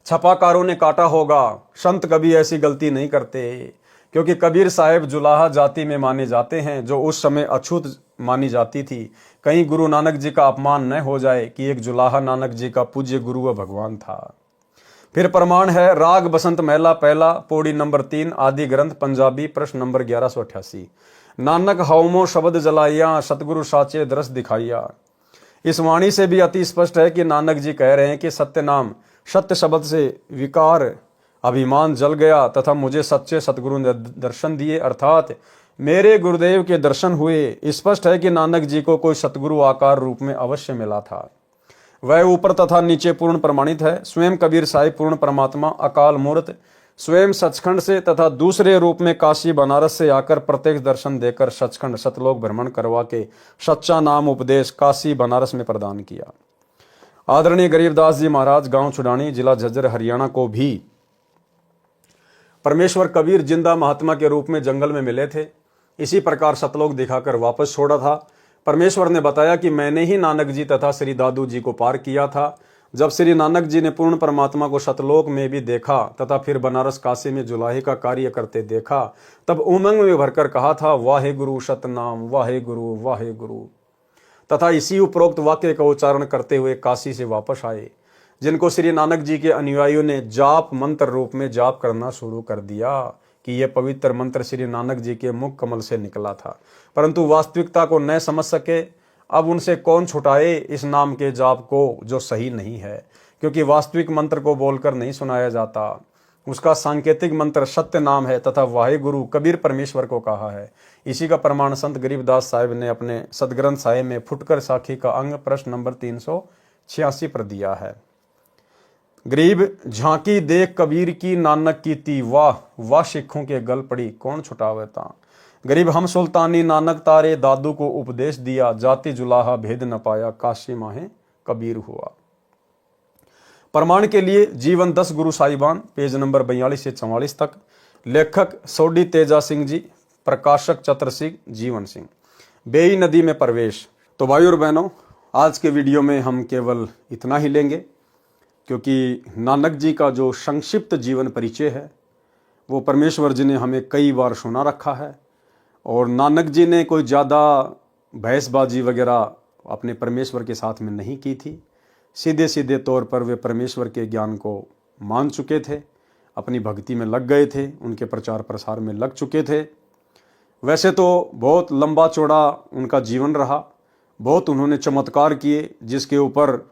छपाकारों ने काटा होगा, संत कभी ऐसी गलती नहीं करते, क्योंकि कबीर साहिब जुलाहा जाति में माने जाते हैं, जो उस समय अछूत मानी जाती थी। कहीं गुरु नानक जी का अपमान न हो जाए कि एक जुलाहा नानक जी का पूज्य गुरु व भगवान था। फिर प्रमाण है राग बसंत महला पहला, पौड़ी नंबर 3, आदि ग्रंथ पंजाबी, प्रश्न नंबर 1188। नानक हवमो शब्द जलाइया, सतगुरु साचे दरस दिखाइया। इस वाणी से भी अति स्पष्ट है कि नानक जी कह रहे हैं कि सत्य नाम सत्य शब्द से विकार अभिमान जल गया तथा मुझे सच्चे सतगुरु ने दर्शन दिए, अर्थात मेरे गुरुदेव के दर्शन हुए। स्पष्ट है कि नानक जी को कोई सतगुरु आकार रूप में अवश्य मिला था। वह ऊपर तथा नीचे पूर्ण प्रमाणित है। स्वयं कबीर साहिब पूर्ण परमात्मा अकाल मूर्त स्वयं सचखंड से तथा दूसरे रूप में काशी बनारस से आकर प्रत्यक्ष दर्शन देकर सचखंड सतलोक भ्रमण करवा के सच्चा नाम उपदेश काशी बनारस में प्रदान किया। आदरणीय गरीबदास जी महाराज गांव छुडानी जिला झज्जर हरियाणा को भी परमेश्वर कबीर जिंदा महात्मा के रूप में जंगल में मिले थे। इसी प्रकार सतलोक दिखाकर वापस छोड़ा था। परमेश्वर ने बताया कि मैंने ही नानक जी तथा श्री दादू जी को पार किया था। जब श्री नानक जी ने पूर्ण परमात्मा को सतलोक में भी देखा तथा फिर बनारस काशी में जुलाहे का कार्य करते देखा, तब उमंग में भरकर कहा था वाहे गुरु सतनाम वाहे गुरु वाहे गुरु, तथा इसी उपरोक्त वाक्य का उच्चारण करते हुए काशी से वापस आए, जिनको श्री नानक जी के अनुयायियों ने जाप मंत्र रूप में जाप करना शुरू कर दिया कि यह पवित्र मंत्र श्री नानक जी के मुख कमल से निकला था, परंतु वास्तविकता को न समझ सके। अब उनसे कौन छुटाए इस नाम के जाप को जो सही नहीं है, क्योंकि वास्तविक मंत्र को बोलकर नहीं सुनाया जाता। उसका सांकेतिक मंत्र सत्य नाम है तथा वाहे गुरु कबीर परमेश्वर को कहा है। इसी का प्रमाण संत गरीबदास साहिब ने अपने सदग्रंथ साहिब में फुटकर साखी का अंग प्रश्न नंबर 386 पर दिया है। गरीब झांकी देख कबीर की नानक की ती, वाह वाह सिखों के गल पड़ी कौन छुटावता। गरीब हम सुल्तानी नानक तारे दादू को उपदेश दिया, जाति जुलाहा भेद न पाया काशी माहे कबीर हुआ। प्रमाण के लिए जीवन 10 गुरु साहिबान पेज नंबर 42 से 44 तक। लेखक सोडी तेजा सिंह जी, प्रकाशक चतर सिंह जीवन सिंह। बेई नदी में प्रवेश। तो भाई और बहनों, आज के वीडियो में हम केवल इतना ही लेंगे, क्योंकि नानक जी का जो संक्षिप्त जीवन परिचय है वो परमेश्वर जी ने हमें कई बार सुना रखा है और नानक जी ने कोई ज़्यादा बहसबाजी वगैरह अपने परमेश्वर के साथ में नहीं की थी। सीधे सीधे तौर पर वे परमेश्वर के ज्ञान को मान चुके थे, अपनी भक्ति में लग गए थे, उनके प्रचार प्रसार में लग चुके थे। वैसे तो बहुत लंबा चौड़ा उनका जीवन रहा, बहुत उन्होंने चमत्कार किए, जिसके ऊपर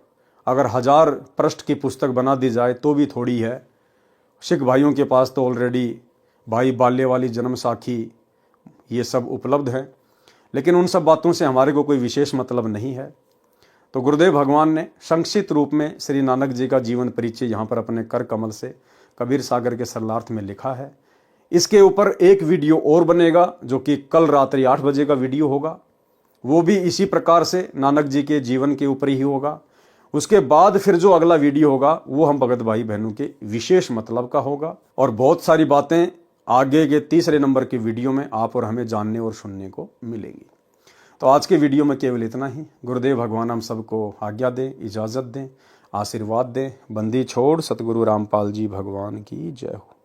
अगर 1000 पृष्ठ की पुस्तक बना दी जाए तो भी थोड़ी है। सिख भाइयों के पास तो ऑलरेडी भाई बाल्य वाली जन्म साखी ये सब उपलब्ध है, लेकिन उन सब बातों से हमारे को कोई विशेष मतलब नहीं है। तो गुरुदेव भगवान ने संक्षिप्त रूप में श्री नानक जी का जीवन परिचय यहाँ पर अपने कर कमल से कबीर सागर के सरलार्थ में लिखा है। इसके ऊपर एक वीडियो और बनेगा जो कि कल रात्रि 8 बजे का वीडियो होगा, वो भी इसी प्रकार से नानक जी के जीवन के ऊपर ही होगा। उसके बाद फिर जो अगला वीडियो होगा वो हम भगत भाई बहनों के विशेष मतलब का होगा, और बहुत सारी बातें आगे के तीसरे नंबर के वीडियो में आप और हमें जानने और सुनने को मिलेगी। तो आज के वीडियो में केवल इतना ही। गुरुदेव भगवान हम सबको आज्ञा दें, इजाज़त दें, आशीर्वाद दें। बंदी छोड़ सतगुरु रामपाल जी भगवान की जय हो।